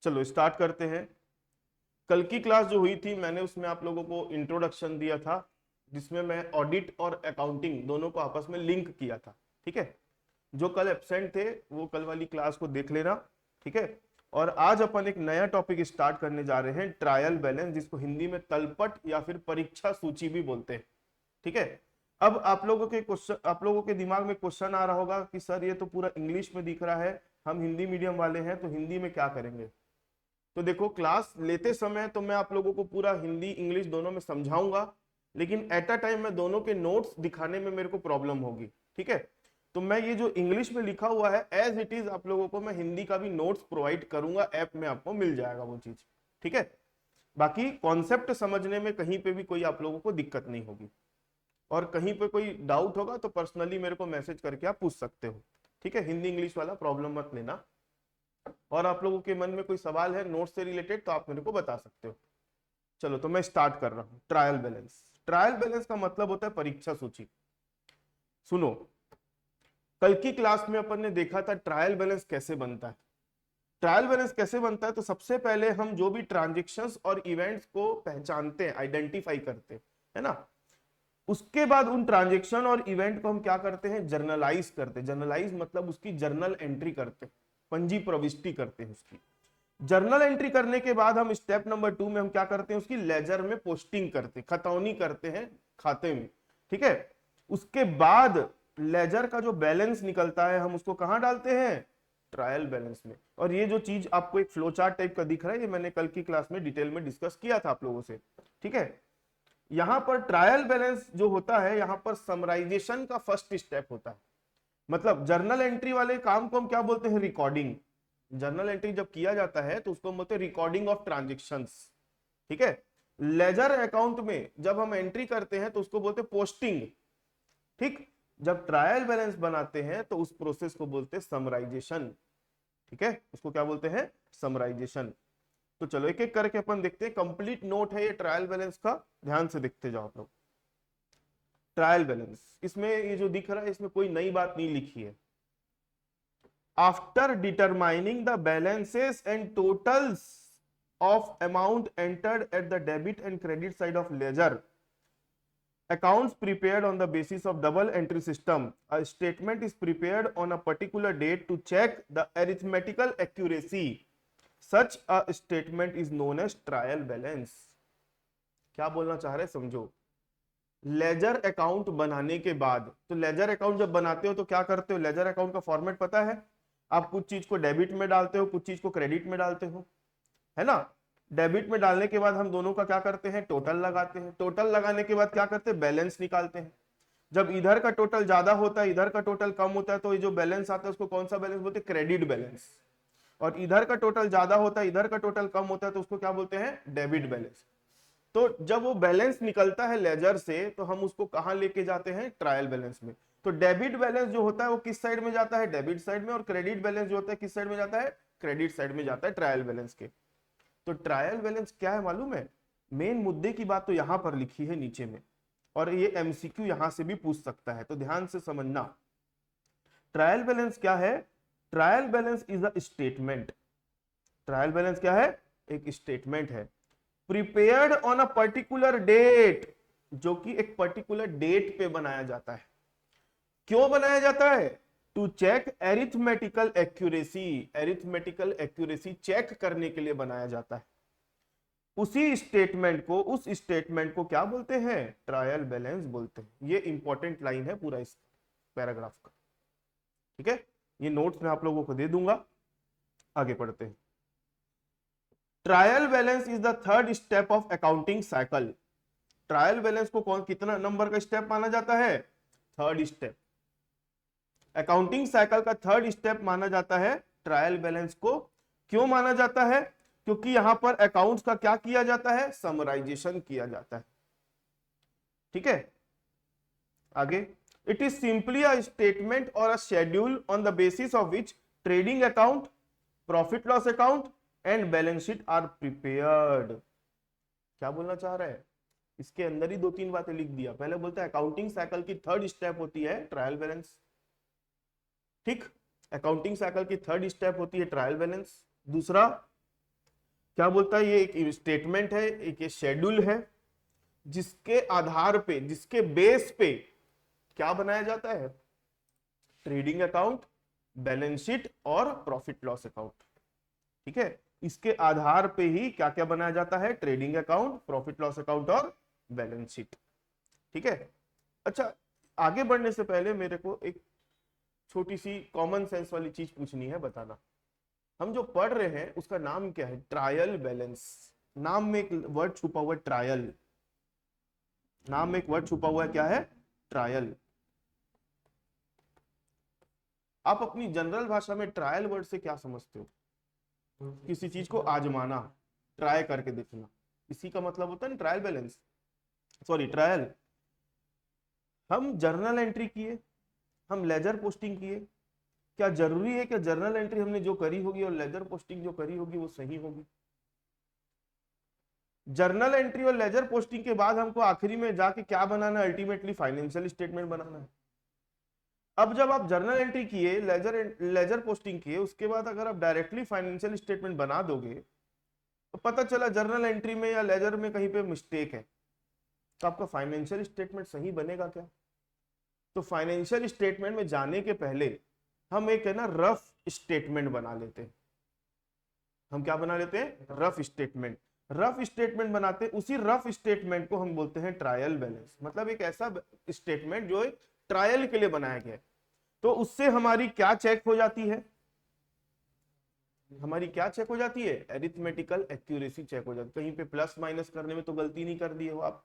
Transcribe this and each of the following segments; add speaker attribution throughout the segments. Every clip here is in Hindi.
Speaker 1: चलो स्टार्ट करते हैं। कल की क्लास जो हुई थी मैंने उसमें आप लोगों को इंट्रोडक्शन दिया था, जिसमें मैं ऑडिट और अकाउंटिंग दोनों को आपस में लिंक किया था। ठीक है, जो कल एब्सेंट थे वो कल वाली क्लास को देख लेना। ठीक है, और आज अपन एक नया टॉपिक स्टार्ट करने जा रहे हैं, ट्रायल बैलेंस, जिसको हिंदी में तलपट या फिर परीक्षा सूची भी बोलते हैं। ठीक है, अब आप लोगों के दिमाग में क्वेश्चन आ रहा होगा कि सर ये तो पूरा इंग्लिश में दिख रहा है, हम हिंदी मीडियम वाले हैं तो हिंदी में क्या करेंगे। तो देखो, क्लास लेते समय तो मैं आप लोगों को पूरा हिंदी इंग्लिश दोनों में समझाऊंगा, लेकिन एट अ टाइम मैं दोनों के नोट्स दिखाने में मेरे को प्रॉब्लम होगी। ठीक है, तो मैं ये जो इंग्लिश में लिखा हुआ है एज इट इज आप लोगों को मैं हिंदी का भी नोट्स प्रोवाइड करूंगा, ऐप में आपको मिल जाएगा वो चीज। ठीक है, बाकी कॉन्सेप्ट समझने में कहीं पे भी कोई आप लोगों को दिक्कत नहीं होगी, और कहीं पे कोई डाउट होगा तो पर्सनली मेरे को मैसेज करके आप पूछ सकते हो। ठीक है, हिंदी इंग्लिश वाला प्रॉब्लम मत लेना। और आप लोगों के मन में कोई सवाल है नोट से रिलेटेड तो आप मेरे को बता सकते हो। चलो तो मैं स्टार्ट कर रहा हूं। ट्रायल बैलेंस, ट्रायल बैलेंस का मतलब होता है परीक्षा सूची। सुनो, कल की क्लास में अपन ने देखा था ट्रायल बैलेंस कैसे बनता है। ट्रायल बैलेंस कैसे बनता है, तो सबसे पहले हम जो भी ट्रांजेक्शन्स और इवेंट्स को पहचानते हैं, आइडेंटिफाई करते हैं, है ना, उसके बाद उन ट्रांजेक्शन और इवेंट को हम क्या करते हैं, जर्नलाइज करते हैं। जर्नलाइज मतलब उसकी जर्नल एंट्री करते हैं, पंजी प्रविष्टि करते हैं उसकी। जर्नल एंट्री करने के बाद हम स्टेप नंबर 2 में हम क्या करते हैं, उसकी लेजर में पोस्टिंग करते हैं, खतौनी करते हैं खाते में। ठीक है, उसके बाद लेजर का जो बैलेंस निकलता है हम उसको कहां डालते हैं, ट्रायल बैलेंस में। और ये जो चीज आपको एक फ्लो चार्ट टाइप का दिख रहा है, ये मैंने कल की क्लास में डिटेल में डिस्कस किया था आप लोगों से। ठीक है, यहां पर ट्रायल बैलेंस जो होता है, यहां पर समराइजेशन का फर्स्ट स्टेप होता है। मतलब जर्नल एंट्री वाले काम को हम क्या बोलते हैं, रिकॉर्डिंग। जर्नल एंट्री जब किया जाता है तो उसको हम बोलते हैं रिकॉर्डिंग ऑफ ट्रांजेक्शंस। ठीक है, लेजर अकाउंट में जब हम एंट्री करते हैं तो उसको बोलते हैं पोस्टिंग। ठीक, जब ट्रायल बैलेंस बनाते हैं तो उस प्रोसेस को बोलते हैं समराइजेशन। ठीक है, उसको क्या बोलते हैं, समराइजेशन। तो चलो एक एक करके अपन देखते हैं। कंप्लीट नोट है ये ट्रायल बैलेंस का, ध्यान से देखते जाओ आप लोग। ट्रायल बैलेंस, इसमें ये जो दिख रहा है इसमें कोई नई बात नहीं लिखी है। After determining the balances and totals of amount entered at the debit and credit side of ledger, accounts prepared on the basis of double entry system, a statement is prepared on a particular date to check the arithmetical accuracy. Such a statement is known as trial balance. क्या बोलना चाह रहे समझो। लेजर अकाउंट बनाने के बाद, तो लेजर अकाउंट जब बनाते हो तो क्या करते हो, लेजर अकाउंट का फॉर्मेट पता है, आप कुछ चीज को डेबिट में डालते हो, कुछ चीज को क्रेडिट में डालते हो, है ना। डेबिट में डालने के बाद हम दोनों का क्या करते हैं, टोटल लगाते हैं। टोटल लगाने के बाद क्या करते हैं, बैलेंस निकालते हैं। जब इधर का टोटल ज्यादा होता है, इधर का टोटल कम होता है, तो ये जो बैलेंस आता है उसको कौन सा बैलेंस बोलते हैं, क्रेडिट बैलेंस। और इधर का टोटल ज्यादा होता है, इधर का टोटल कम होता है, तो उसको क्या बोलते हैं, डेबिट बैलेंस। तो जब वो बैलेंस निकलता है लेजर से तो हम उसको कहां लेके जाते हैं, ट्रायल बैलेंस में। तो डेबिट बैलेंस जो होता है वो किस साइड में जाता है, डेबिट साइड में। और क्रेडिट बैलेंस जो होता है किस साइड में जाता है, क्रेडिट साइड में जाता है, ट्रायल बैलेंस के। तो ट्रायल बैलेंस क्या है मालूम है, मेन मुद्दे की बात तो यहां पर लिखी है नीचे में, और ये एमसीक्यू यहां से भी पूछ सकता है, तो ध्यान से समझना। ट्रायल बैलेंस क्या है, trial balance is a statement. Trial balance क्या है, एक स्टेटमेंट है, prepared on a particular date, जो कि एक पर्टिकुलर डेट पे बनाया जाता है। क्यों बनाया जाता है, to check arithmetical accuracy. Arithmetical accuracy check करने के लिए बनाया जाता है। उसी स्टेटमेंट को, उस स्टेटमेंट को क्या बोलते हैं, ट्रायल बैलेंस बोलते हैं। ये इंपॉर्टेंट लाइन है पूरा इस पैराग्राफ का। ठीक है, ये नोट्स मैं आप लोगों को दे दूंगा। आगे पढ़ते हैं। Trial balance is the third step of accounting cycle. Trial balance को कौन कितना नंबर का स्टेप माना जाता है, थर्ड स्टेप। अकाउंटिंग साइकिल का थर्ड स्टेप माना जाता है ट्रायल बैलेंस को। क्यों माना जाता है, क्योंकि यहां पर अकाउंट्स का क्या किया जाता है, समराइजेशन किया जाता है। ठीक है, आगे, it is simply a statement or a schedule on the basis of which trading account, profit loss account and balance sheet are prepared. क्या बोलना चाह रहा है, इसके अंदर ही दो तीन बातें लिख दिया। पहले बोलता है अकाउंटिंग साइकिल की थर्ड स्टेप होती है ट्रायल बैलेंस। ठीक, अकाउंटिंग साइकिल की थर्ड स्टेप होती है ट्रायल बैलेंस। दूसरा, क्या बोलता है, ये एक स्टेटमेंट है, एक शेड्यूल है, जिसके आधार पे, जिसके बेस पे क्या बनाया जाता है, ट्रेडिंग अकाउंट, बैलेंस शीट और प्रॉफिट लॉस अकाउंट। ठीक है, इसके आधार पे ही क्या क्या बनाया जाता है, trading account, profit loss account और बैलेंस शीट। ठीक है, अच्छा आगे बढ़ने से पहले मेरे को एक छोटी सी कॉमन सेंस वाली चीज पूछनी है, बताना हम जो पढ़ रहे हैं उसका नाम क्या है, ट्रायल बैलेंस। नाम में एक वर्ड छुपा हुआ है, ट्रायल। नाम में एक वर्ड छुपा हुआ है, क्या है, ट्रायल। आप अपनी जनरल भाषा में ट्रायल वर्ड से क्या समझते हो, किसी चीज को आजमाना, ट्राई करके देखना, इसी का मतलब होता है ना ट्रायल बैलेंस, सॉरी ट्रायल। हम जर्नल एंट्री किए, हम लेजर पोस्टिंग किए, क्या जरूरी है कि जर्नल एंट्री हमने जो करी होगी और लेजर पोस्टिंग जो करी होगी वो सही होगी? जर्नल एंट्री और लेजर पोस्टिंग के बाद हमको आखिरी में जाके क्या बनाना है, अल्टीमेटली फाइनेंशियल स्टेटमेंट बनाना है। अब जब आप जर्नल एंट्री किए, लेजर पोस्टिंग किए, उसके बाद अगर आप डायरेक्टली फाइनेंशियल स्टेटमेंट बना दोगे, तो पता चला जर्नल एंट्री में या लेजर में कहीं पे मिस्टेक है, तो आपका फाइनेंशियल स्टेटमेंट सही बनेगा क्या? तो फाइनेंशियल स्टेटमेंट में जाने के पहले हम एक है ना रफ स्टेटमेंट बना लेते हैं। हम क्या बना लेते हैं, रफ स्टेटमेंट। रफ स्टेटमेंट बनाते हैं, उसी रफ स्टेटमेंट को हम बोलते हैं ट्रायल बैलेंस। मतलब एक ऐसा स्टेटमेंट जो एक ट्रायल के लिए बनाया गया है। तो उससे हमारी क्या चेक हो जाती है, हमारी क्या चेक हो जाती है, एरिथमेटिकल एक्यूरेसी चेक हो जाती है। कहीं पे प्लस माइनस करने में तो गलती नहीं कर दिए हो आप,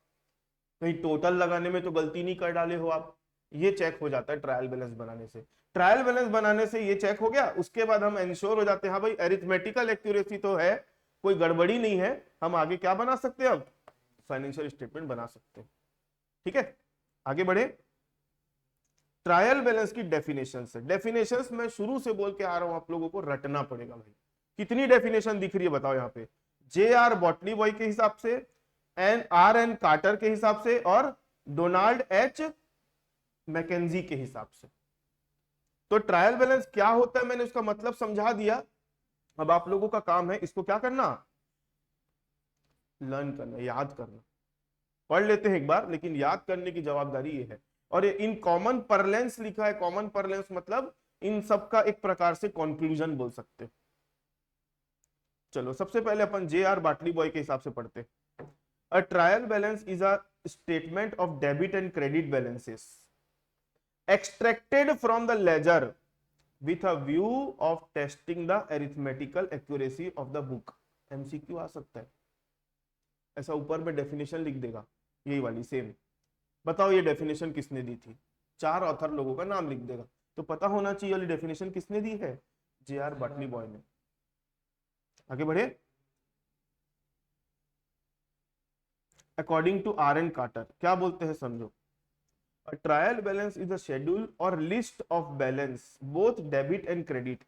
Speaker 1: कहीं टोटल लगाने में तो गलती नहीं कर डाले हो आप, ये चेक हो जाता है ट्रायल बैलेंस बनाने से। ट्रायल बैलेंस बनाने से ये चेक हो गया, उसके बाद हम इंश्योर हो जाते हैं हाँ भाई एरिथमेटिकल एक्यूरेसी तो है, कोई गड़बड़ी नहीं है, हम आगे क्या बना सकते हैं, अब फाइनेंशियल स्टेटमेंट बना सकते हैं। ठीक है, आगे बढ़े। ट्रायल बैलेंस की डेफिनेशन से, डेफिनेशन मैं शुरू से बोल के आ रहा हूं, आप लोगों को रटना पड़ेगा भाई। कितनी डेफिनेशन दिख रही है बताओ यहाँ पे, जे आर बॉटली बॉय के हिसाब से, एन कार्टर के हिसाब से, और डोनाल्ड एच मैकेंजी के हिसाब से। तो ट्रायल बैलेंस क्या होता है मैंने उसका मतलब समझा दिया। अब आप लोगों का काम है इसको क्या करना, लर्न करना, याद करना। पढ़ लेते हैं एक बार, लेकिन याद करने की जवाबदारी ये है। और ये इन कॉमन परलेंस लिखा है, कॉमन परलेंस मतलब इन सब का एक प्रकार से कंक्लूजन बोल सकते हो। चलो सबसे पहले अपन जे आर बाटली बॉय के हिसाब से पढ़ते हैं। अ trial balance is a statement of debit and credit balances extracted from the ledger with a view of testing the arithmetical accuracy of the book। MCQ आ सकता है, ऐसा ऊपर में डेफिनेशन लिख देगा, यही वाली सेम। बताओ ये डेफिनेशन किसने दी थी, 4 ऑथर लोगों का नाम लिख देगा, तो पता होना चाहिए वाली डेफिनेशन किसने दी है, जे आर बाटली बॉय ने। आगे बढ़े। According to R N Carter क्या बोलते हैं समझो, a trial balance is a schedule or list of balance both debit and credit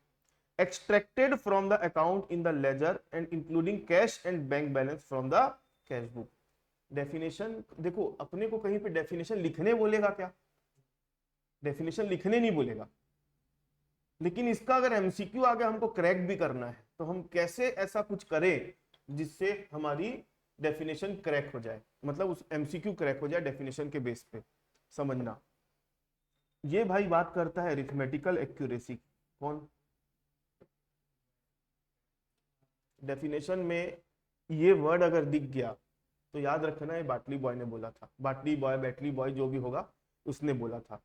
Speaker 1: extracted from the account in the ledger and including cash and bank balance from the cash book। Definition देखो, अपने को कहीं पे डेफिनेशन लिखने बोलेगा क्या, डेफिनेशन लिखने नहीं बोलेगा, लेकिन इसका अगर एमसीक्यू आगे हमको क्रैक भी करना है तो हम कैसे ऐसा कुछ करें जिससे हमारी डेफिनेशन क्रैक हो जाए, मतलब उस एमसीक्यू क्रैक हो जाए डेफिनेशन के बेस पे। समझना, ये भाई बात करता है अरिथमेटिकल एक्यूरेसी। कौन, डेफिनेशन में ये वर्ड अगर दिख गया तो याद रखना ये बाटली बॉय ने बोला था, बाटली बॉय बैटली बॉय जो भी होगा उसने बोला था।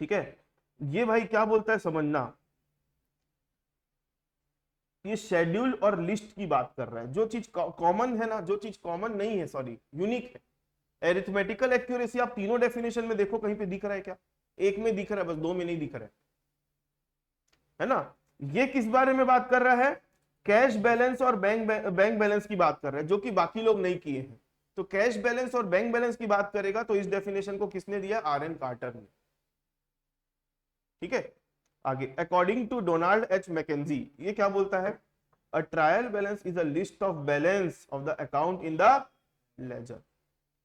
Speaker 1: ठीक है, ये भाई क्या बोलता है समझना, ये शेड्यूल और लिस्ट की बात कर रहा है। जो चीज कॉमन है ना, जो चीज कॉमन नहीं है, सॉरी यूनिक है, एरिथमेटिकल एक्यूरेसी आप तीनों डेफिनेशन में देखो कहीं पे दिख रहा है क्या, एक में दिख रहा है बस, दो में नहीं दिख रहा है ना। ये किस बारे में बात कर रहा है, कैश बैलेंस और बैंक बैलेंस की बात कर रहा है, जो कि बाकी लोग नहीं किए हैं। तो कैश बैलेंस और बैंक बैलेंस की बात करेगा तो इस डेफिनेशन को किसने दिया, आर एन कार्टर ने। ठीक है, आगे according to Donald H McKenzie, ये क्या बोलता है, a trial balance is a list of balance of the account in the ledger.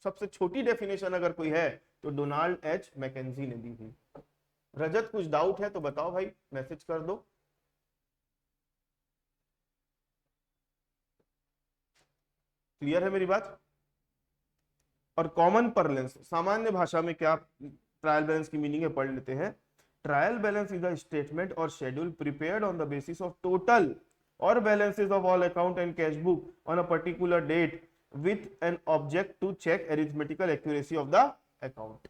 Speaker 1: सबसे छोटी डेफिनेशन अगर कोई है तो डोनाल्ड एच मैकेंजी ने दी हुई। रजत कुछ डाउट है तो बताओ भाई, मैसेज कर दो। क्लियर है मेरी बात? और कॉमन परलेंस, सामान्य भाषा में क्या ट्रायल बैलेंस की मीनिंग है पढ़ लेते हैं। Trial balance is a statement or schedule prepared on the basis of total or balances of all account and cash book on a particular date with an object to check arithmetical accuracy of the account।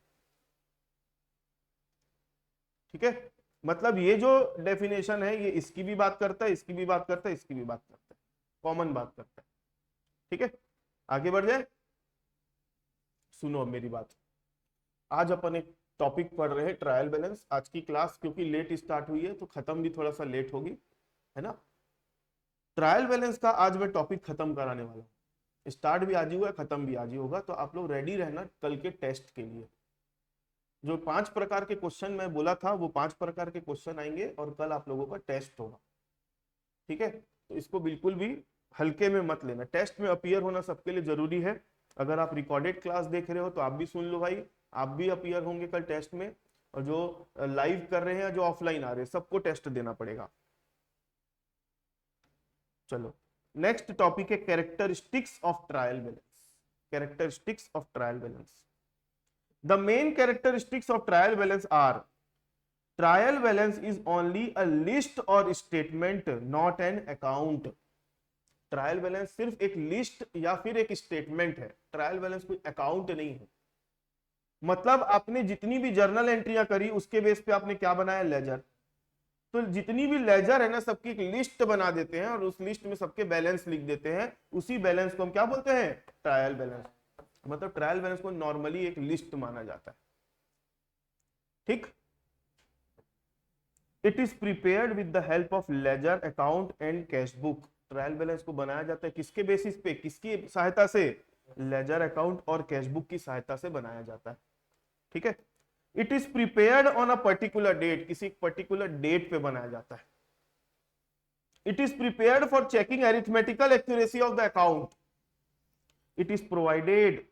Speaker 1: ठीक है, मतलब ये जो डेफिनेशन है ये इसकी भी बात करता है, इसकी भी बात करता है, इसकी भी बात करता है, कॉमन बात करता है। ठीक है, आगे बढ़ जाए। सुनो अब मेरी बात, आज अपन एक टॉपिक पढ़ रहे हैं ट्रायल बैलेंस। आज की क्लास क्योंकि लेट स्टार्ट हुई है तो खत्म भी थोड़ा सा लेट होगी, है ना। ट्रायल बैलेंस का आज मैं टॉपिक खत्म कराने वाला हूँ। स्टार्ट भी आज ही हुआ, खत्म भी आज ही होगा, तो आप लोग रेडी रहना कल के टेस्ट के लिए। जो 5 प्रकार के क्वेश्चन मैं बोला था वो 5 प्रकार के क्वेश्चन आएंगे और कल आप लोगों का टेस्ट होगा। ठीक है, तो इसको बिल्कुल भी हल्के में मत लेना। टेस्ट में अपीयर होना सबके लिए जरूरी है। अगर आप रिकॉर्डेड क्लास देख रहे हो तो आप भी सुन लो भाई, आप भी अपीयर होंगे कल टेस्ट में, और जो लाइव कर रहे हैं जो ऑफलाइन आ रहे हैं सबको टेस्ट देना पड़ेगा। चलो नेक्स्ट टॉपिक है characteristics of trial balance. Characteristics of trial balance, the main characteristics of trial balance are, trial balance is only a list or statement not an account. Trial balance सिर्फ एक लिस्ट या फिर एक स्टेटमेंट है, ट्रायल बैलेंस कोई अकाउंट नहीं है। मतलब आपने जितनी भी जर्नल एंट्रियां करी उसके बेस पे आपने क्या बनाया, लेजर। तो जितनी भी लेजर है ना सबकी एक लिस्ट बना देते हैं और उस लिस्ट में सबके बैलेंस लिख देते हैं, उसी बैलेंस को हम क्या बोलते हैं, ट्रायल बैलेंस। मतलब ट्रायल बैलेंस को नॉर्मली एक लिस्ट माना जाता है। ठीक, it is prepared with the help of ledger account and cash book. Trial balance को बनाया जाता है किसके बेसिस पे, किसकी सहायता से, लेजर अकाउंट और कैश बुक की सहायता से बनाया जाता है। ठीक है, it is prepared on a particular date, किसी पर्टिकुलर डेट पे बनाया जाता है। It is prepared for checking arithmetical accuracy of the account. It is provided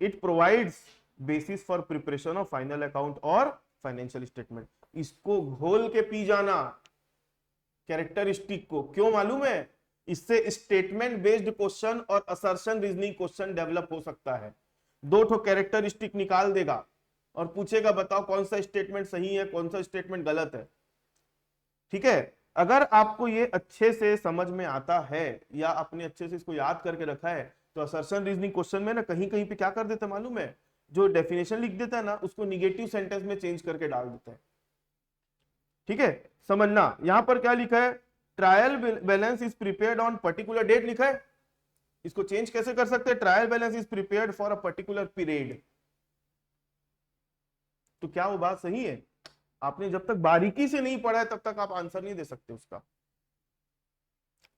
Speaker 1: it provides basis for preparation of final account और फाइनेंशियल स्टेटमेंट। इसको घोल के पी जाना कैरेक्टरिस्टिक को, क्यों मालूम है, इससे स्टेटमेंट बेस्ड क्वेश्चन और असर्शन रीजनिंग क्वेश्चन डेवलप हो सकता है। 2 कैरेक्टरिस्टिक निकाल देगा और पूछेगा बताओ कौन सा स्टेटमेंट सही है, कौन सा स्टेटमेंट गलत है। ठीक है, अगर आपको ये अच्छे से समझ में आता है या आपने अच्छे से इसको याद करके रखा है तो असर्शन रीजनिंग क्वेश्चन में ना कहीं कहीं पे क्या कर देता है मालूम है, जो डेफिनेशन लिख देता है ना उसको निगेटिव सेंटेंस में चेंज करके डाल देता है। ठीक है, समझना यहां पर क्या लिखा है, trial balance is prepared on particular date लिखा है, इसको चेंज कैसे कर सकते हैं, trial balance is prepared for a particular period. तो क्या वो बात सही है? आपने जब तक बारीकी से नहीं पढ़ा है तब तक आप आंसर नहीं दे सकते उसका।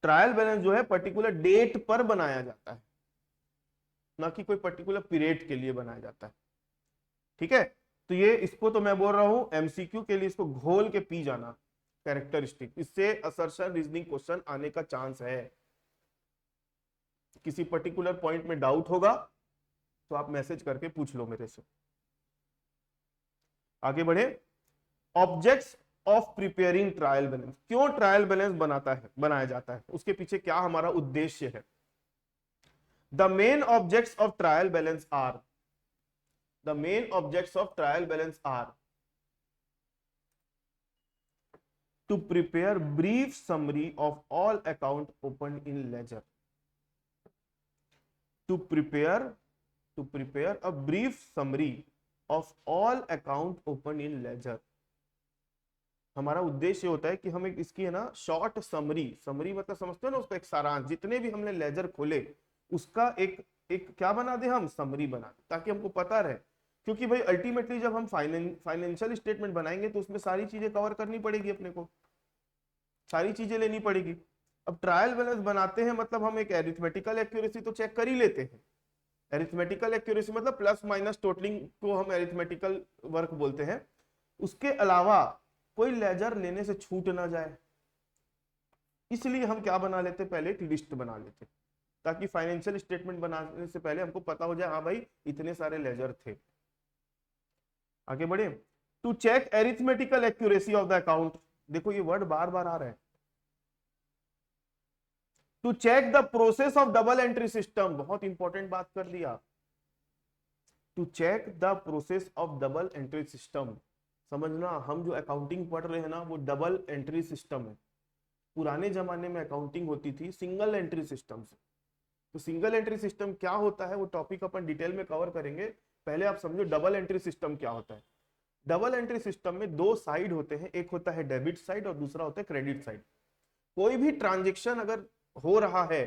Speaker 1: ट्रायल बैलेंस जो है पर्टिकुलर डेट पर बनाया जाता है, ना कि कोई पर्टिकुलर पीरियड के लिए बनाया जाता है। ठीक है, तो ये इसको तो मैं बोल रहा हूं एमसीक्यू के लिए इसको घोल के पी जाना कैरेक्टरिस्टिक, इससे असर्शन रीजनिंग क्वेश्चन आने का चांस है। किसी पर्टिकुलर पॉइंट में डाउट होगा तो आप मैसेज करके पूछ लो मेरे से। आगे बढ़े, objects of preparing trial balance. क्यों ट्रायल बैलेंस बनाया जाता है, उसके पीछे क्या हमारा उद्देश्य है। The main objects of trial balance are, the main objects of trial balance are to prepare brief summary of all account open in ledger. To prepare a brief summary of all account open in ledger. हमारा उद्देश्य होता है कि हम एक इसकी है ना शॉर्ट समरी मतलब समझते हो ना उसका एक सारांश, जितने भी हमने लेजर खोले उसका एक एक क्या बना दे, हम समरी बना दे ताकि हमको पता रहे। क्योंकि भाई अल्टीमेटली जब हम फाइनेंशियल स्टेटमेंट बनाएंगे तो उसमें सारी चीजें कवर करनी पड़ेगी, अपने को सारी चीजें लेनी पड़ेगी। अब ट्रायल बैलेंस बनाते हैं मतलब हम एक एरिथमेटिकल एक्यूरेसी तो चेक कर ही लेते हैं। एरिथमेटिकल एक्यूरेसी मतलब प्लस माइनस टोटलिंग को हम एरिथमेटिकल वर्क बोलते हैं। उसके अलावा कोई लेजर लेने से छूट ना जाए, इसलिए हम क्या बना लेते, पहले एक लिस्ट बना लेते ताकि फाइनेंशियल स्टेटमेंट बनाने से पहले हमको पता हो जाए हाँ भाई इतने सारे लेजर थे। आगे बढ़े, to check arithmetical accuracy of the account. देखो ये वर्ड बार बार आ रहा है, to check the process of double entry system, बहुत इंपॉर्टेंट बात कर दिया, to check the process of double entry system. समझना, हम जो अकाउंटिंग पढ़ रहे हैं ना वो डबल एंट्री सिस्टम है। पुराने जमाने में अकाउंटिंग होती थी सिंगल एंट्री सिस्टम से। तो सिंगल एंट्री सिस्टम क्या होता है वो टॉपिक अपन डिटेल में कवर करेंगे। पहले आप समझो डबल एंट्री सिस्टम क्या होता है। डबल एंट्री सिस्टम में दो साइड होते हैं, एक होता है डेबिट साइड और दूसरा होता है क्रेडिट साइड। कोई भी ट्रांजेक्शन अगर हो रहा है,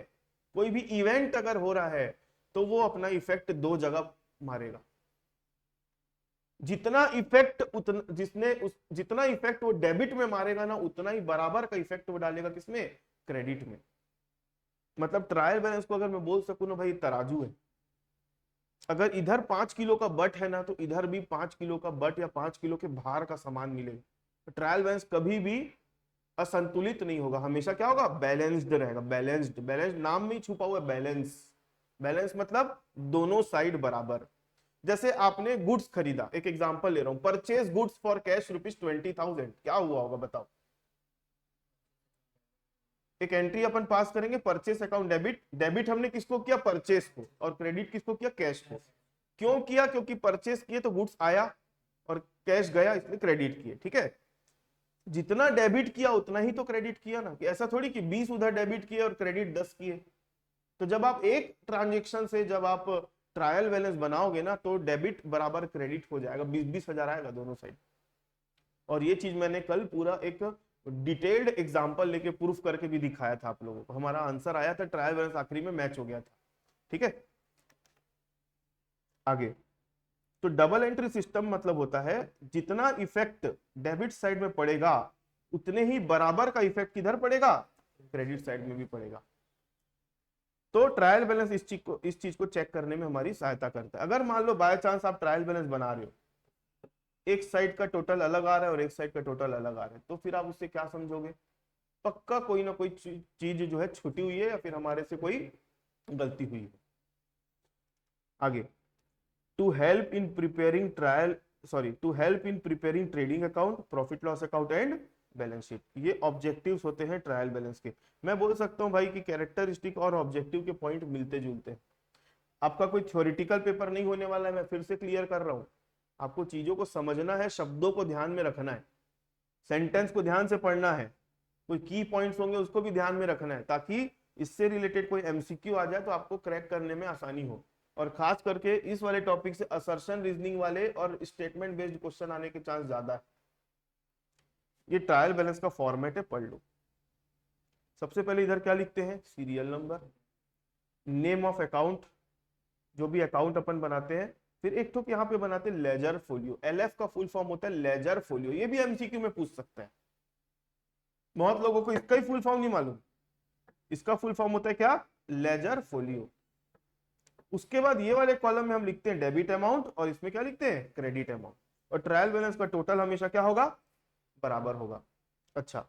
Speaker 1: कोई भी इवेंट अगर हो रहा है, तो वो अपना इफेक्ट दो जगह मारेगा। जितना इफेक्ट जितना इफेक्ट वो डेबिट में मारेगा ना, उतना ही बराबर का इफेक्ट वो डालेगा किसमें, क्रेडिट में। मतलब ट्रायल बैलेंस को अगर मैं बोल सकूं ना भाई, तराजू है। अगर इधर 5 किलो का बट है ना, तो इधर भी 5 किलो का बट या 5 किलो के भार का सामान मिलेगा। तो ट्रायल बैलेंस कभी भी असंतुलित नहीं होगा, हमेशा क्या होगा, बैलेंस्ड रहेगा। बैलेंस्ड, बैलेंस्ड नाम में ही छुपा हुआ है बैलेंस। बैलेंस मतलब दोनों साइड बराबर। जैसे आपने गुड्स खरीदा, एक एग्जांपल ले रहा हूं, परचेज गुड्स फॉर कैश ₹20,000, क्या हुआ होगा बताओ। एक एंट्री अपन पास करेंगे, परचेस अकाउंट डेबिट। डेबिट हमने किसको किया, परचेस को, और क्रेडिट किसको किया, कैश को। क्यों किया, क्योंकि परचेस किए तो गुड्स आया और कैश गया, इसलिए क्रेडिट किए। ठीक है, जितना डेबिट किया उतना ही तो क्रेडिट किया ना, कि ऐसा थोड़ी कि 20 उधर डेबिट किए और क्रेडिट 10 किए। तो जब आप एक ट्रांजेक्शन से जब आप ट्रायल बैलेंस बनाओगे ना, तो डेबिट बराबर क्रेडिट हो जाएगा, 20-20 हजार आएगा दोनों साइड। और ये चीज मैंने कल पूरा एक डिटेल्ड एग्जांपल लेके प्रूफ करके भी दिखाया था आप लोगों को। हमारा आंसर आया था, ट्रायल बैलेंस आखिरी में मैच हो गया था। ठीक है, आगे। तो डबल एंट्री सिस्टम मतलब होता है जितना इफेक्ट डेबिट साइड में पड़ेगा, उतने ही बराबर का इफेक्ट किधर पड़ेगा, क्रेडिट साइड में भी पड़ेगा। तो ट्रायल बैलेंस इस चीज को चेक करने में हमारी सहायता करता है। अगर मान लो बाय चांस आप ट्रायल बैलेंस बना रहे हो, एक साइड का टोटल अलग आ रहा है और एक साइड का टोटल अलग आ रहा है, तो फिर आप उससे क्या समझोगे, पक्का कोई ना कोई चीज जो है छूटी हुई है या फिर हमारे से कोई गलती हुई है। आगे, to help in preparing trading account, profit loss account and balance sheet, ये ऑब्जेक्टिव्स होते हैं ट्रायल बैलेंस के। मैं बोल सकता हूं भाई कि कैरेक्टरिस्टिक और ऑब्जेक्टिव के पॉइंट मिलते जुलते हैं। आपका कोई थ्योरेटिकल पेपर नहीं होने वाला है, मैं फिर से क्लियर कर रहा हूं। आपको चीजों को समझना है, शब्दों को ध्यान में रखना है, सेंटेंस को ध्यान से पढ़ना है, कोई की पॉइंट्स होंगे उसको भी ध्यान में रखना है, ताकि इससे रिलेटेड कोई एमसीक्यू आ जाए तो आपको क्रैक करने में आसानी हो। और खास करके इस वाले टॉपिक से असर्शन रीजनिंग वाले और स्टेटमेंट बेस्ड क्वेश्चन आने के चांस ज्यादा है। ये ट्रायल बैलेंस का फॉर्मेट है, पढ़ लो। सबसे पहले इधर क्या लिखते हैं, serial number, name of account, जो भी अकाउंट अपन बनाते हैं। फिर एक तो यहाँ पे बनाते हैं लेजर फोलियो, एलएफ का फुल फॉर्म होता है लेजर फोलियो, ये भी एमसीक्यू में पूछ सकता है। बहुत लोगों को इसका ही फुल फॉर्म नहीं मालूम। इसका फुल फॉर्म होता है क्या, लेजर फोलियो। उसके बाद ये वाले कॉलम में हम लिखते हैं डेबिट अमाउंट, और इसमें क्या लिखते हैं, क्रेडिट अमाउंट। और ट्रायल बैलेंस का टोटल हमेशा क्या होगा, बराबर होगा। अच्छा,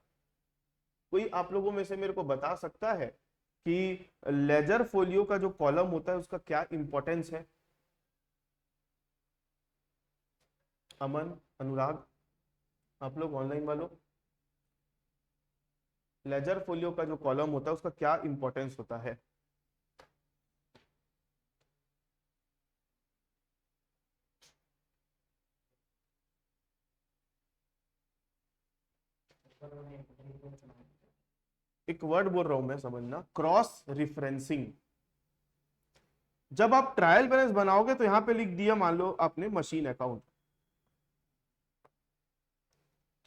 Speaker 1: कोई आप लोगों में से मेरे को बता सकता है कि लेजर फोलियो का जो कॉलम होता है उसका क्या इंपॉर्टेंस है। अमन, अनुराग, आप लोग ऑनलाइन वालों, लेजर फोलियो का जो कॉलम होता है उसका क्या इंपॉर्टेंस होता है। एक वर्ड बोल रहा हूं मैं, समझना, क्रॉस रिफरेंसिंग। जब आप ट्रायल बैलेंस बनाओगे तो यहां पे लिख दिया, मान लो आपने मशीन अकाउंट,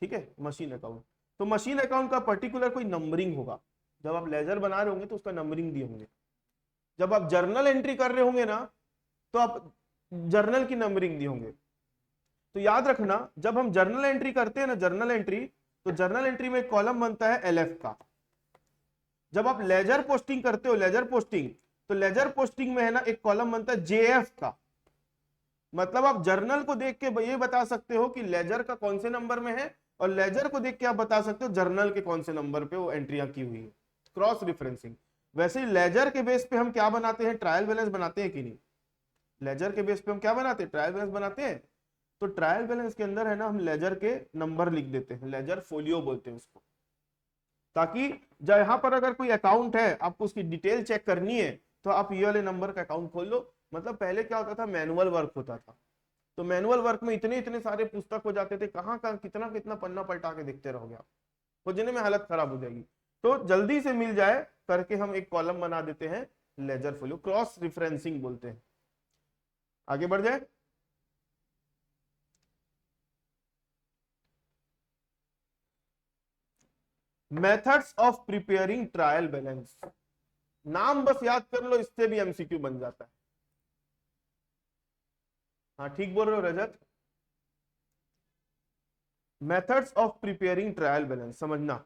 Speaker 1: ठीक है, मशीन अकाउंट। तो मशीन अकाउंट का पर्टिकुलर कोई नंबरिंग होगा। जब आप लेजर बना रहे होंगे तो उसका नंबरिंग दिए होंगे। जब आप जर्नल एंट्री कर रहे होंगे ना, तो आप जर्नल की नंबरिंग दिए होंगे। तो याद रखना, जब हम जर्नल एंट्री करते हैं ना, जर्नल एंट्री, तो जर्नल एंट्री में एक कॉलम बनता है एलएफ का। जब आप लेजर पोस्टिंग करते हो, लेजर पोस्टिंग, तो लेजर पोस्टिंग में है ना एक कॉलम बनता है जेएफ का। मतलब आप जर्नल को देख के ये बता सकते हो कि लेजर का कौन से नंबर में है, और लेजर को देख के आप बता सकते हो जर्नल के कौन से नंबर पे वो एंट्रियां की हुई है। Cross referencing. वैसे ही लेजर के बेस पे हम क्या बनाते हैं, ट्रायल बैलेंस बनाते हैं कि नहीं। लेजर के बेस पे हम क्या बनाते हैं, ट्रायल बैलेंस बनाते हैं। तो ट्रायल बैलेंस के अंदर है ना, हम लेजर के नंबर लिख देते हैं, लेजर फोलियो बोलते हैं उसको। ताकि जहां पर अगर कोई अकाउंट है, आपको उसकी डिटेल चेक करनी है, तो आप ये वाले नंबर का अकाउंट खोल लो। मतलब पहले क्या होता था, मैनुअल वर्क होता था, तो मैनुअल वर्क में इतने इतने सारे पुस्तक हो जाते थे, कहाँ कहाँ कितना कितना पन्ना पलटा के देखते रहोगे आप, खोजने में हालत खराब हो जाएगी। तो जल्दी से मिल जाए करके हम एक कॉलम बना देते हैं, लेजर फोलियो, क्रॉस रिफरेंसिंग बोलते हैं। आगे बढ़ जाए। Methods of preparing trial balance, नाम बस याद कर लो, इससे भी एमसीक्यू बन जाता है। हाँ ठीक बोल रहे हो Rajat. Methods of preparing trial balance समझना।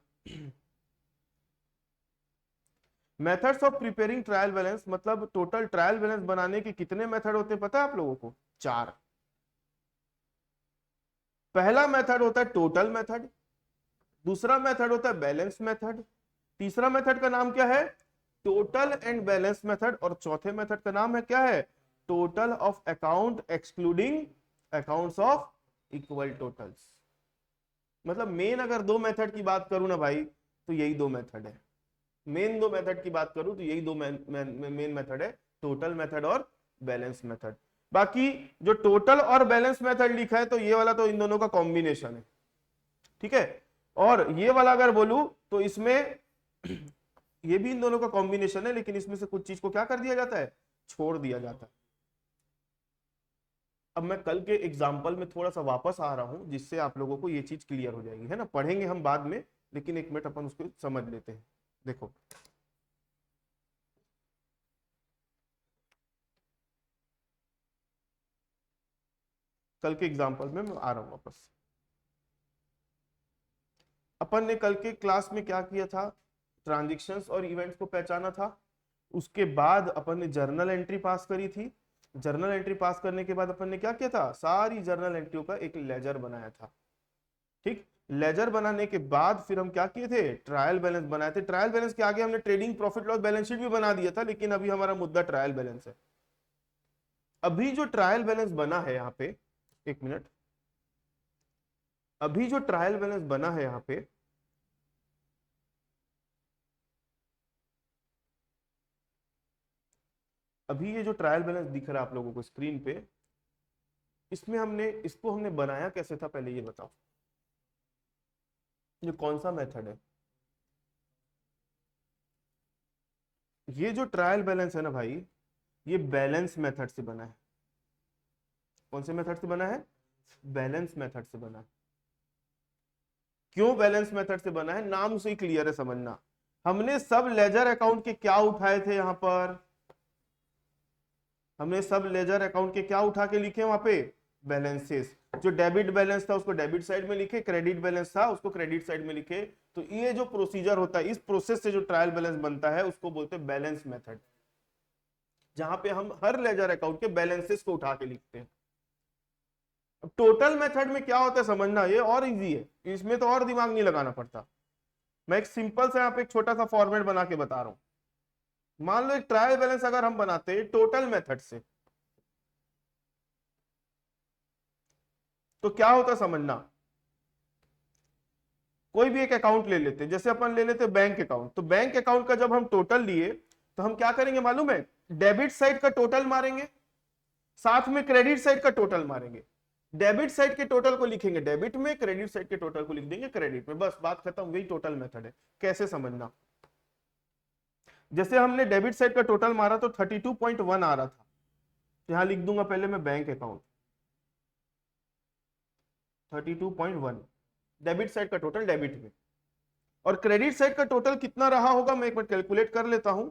Speaker 1: Methods of preparing trial balance मतलब टोटल ट्रायल बैलेंस बनाने के कितने मेथड होते हैं पता है आप लोगों को? 4। पहला मेथड होता है टोटल मेथड, दूसरा मेथड होता है बैलेंस मेथड, तीसरा मेथड का नाम क्या है? टोटल एंड बैलेंस मेथड, और चौथे मेथड का नाम है क्या है? Total of account excluding accounts of equal totals. मतलब मेन अगर दो मेथड की बात करूं ना भाई, तो यही दो मेथड है। मेन दो मेथड की बात करूं तो यही दो मेन मेथड है, टोटल मेथड और बैलेंस मेथड। बाकी जो टोटल और बैलेंस मेथड लिखा है, तो ये वाला तो इन दोनों का कॉम्बिनेशन है, ठीक है। और ये वाला अगर बोलूं तो इसमें ये भी इन दोनों का कॉम्बिनेशन है, लेकिन इसमें से कुछ चीज को क्या कर दिया जाता है? छोड़ दिया जाता है। अब मैं कल के एग्जाम्पल में थोड़ा सा वापस आ रहा हूं, जिससे आप लोगों को ये चीज क्लियर हो जाएगी, है ना। पढ़ेंगे हम बाद में, लेकिन एक मिनट अपन उसको समझ लेते हैं। देखो, कल के एग्जाम्पल में मैं आ रहा हूं वापस। अपन ने कल के क्लास में क्या किया था? ट्रांजेक्शन्स और इवेंट्स को पहचाना था। उसके बाद अपन ने जर्नल एंट्री पास करी थी। जर्नल एंट्री पास करने के बाद अपन ने क्या किया था? सारी जर्नल एंट्रियों का एक लेजर बनाया था, ठीक। लेजर बनाने के बाद फिर हम क्या किए थे? ट्रायल बैलेंस बनाए थे। ट्रायल बैलेंस के आगे हमने trading profit loss balance sheet भी बना दिया था, लेकिन अभी हमारा मुद्दा ट्रायल बैलेंस है। अभी जो ट्रायल बैलेंस बना है यहाँ पे, एक मिनट, अभी जो ट्रायल बैलेंस बना है यहाँ पे, अभी ये जो ट्रायल बैलेंस दिख रहा है आप लोगों को स्क्रीन पे, इसमें हमने बनाया कैसे था, पहले ये बताओ। ये कौन सा मेथड है? ये जो ट्रायल बैलेंस है ना भाई, ये बैलेंस मेथड से बना है। कौन से मेथड से बना है? बैलेंस मेथड से बना है। क्यों बैलेंस मेथड से बना है? नाम से ही क्लियर है, समझना। हमने सब लेजर अकाउंट के क्या उठाए थे यहां पर? हमने सब लेजर अकाउंट के क्या उठा के लिखे वहां पे? बैलेंसेस। जो डेबिट बैलेंस था उसको डेबिट साइड में लिखे, क्रेडिट बैलेंस था उसको क्रेडिट साइड में लिखे। तो ये जो प्रोसीजर होता है, इस प्रोसेस से जो ट्रायल बैलेंस बनता है, उसको बोलते हैं बैलेंस मेथड, जहां पे हम हर लेजर अकाउंट के बैलेंसेस को उठा के लिखते हैं। अब टोटल मेथड में क्या होता है समझना, ये और इजी है, इसमें तो और दिमाग नहीं लगाना पड़ता। मैं एक सिंपल सा यहाँ पे एक छोटा सा फॉर्मेट बना के बता रहा हूं। मान लो एक ट्रायल बैलेंस अगर हम बनाते हैं टोटल मेथड से, तो क्या होता समझना। कोई भी एक अकाउंट ले लेते, जैसे अपन ले लेते बैंक अकाउंट, तो बैंक अकाउंट का जब हम टोटल लिए, तो हम क्या करेंगे मालूम है? डेबिट साइड का टोटल मारेंगे, साथ में क्रेडिट साइड का टोटल मारेंगे। डेबिट साइड के टोटल को लिखेंगे डेबिट में, क्रेडिट साइड के टोटल को लिख देंगे क्रेडिट में, बस बात खत्म। वही टोटल मेथड है। कैसे समझना? जैसे हमने डेबिट साइड का टोटल मारा तो 32.1 आ रहा था, यहां लिख दूंगा पहले मैं बैंक अकाउंट 32.1, डेबिट साइड का टोटल डेबिट में। और क्रेडिट साइड का टोटल कितना रहा होगा, मैं एक मिनट कैलकुलेट कर लेता हूं।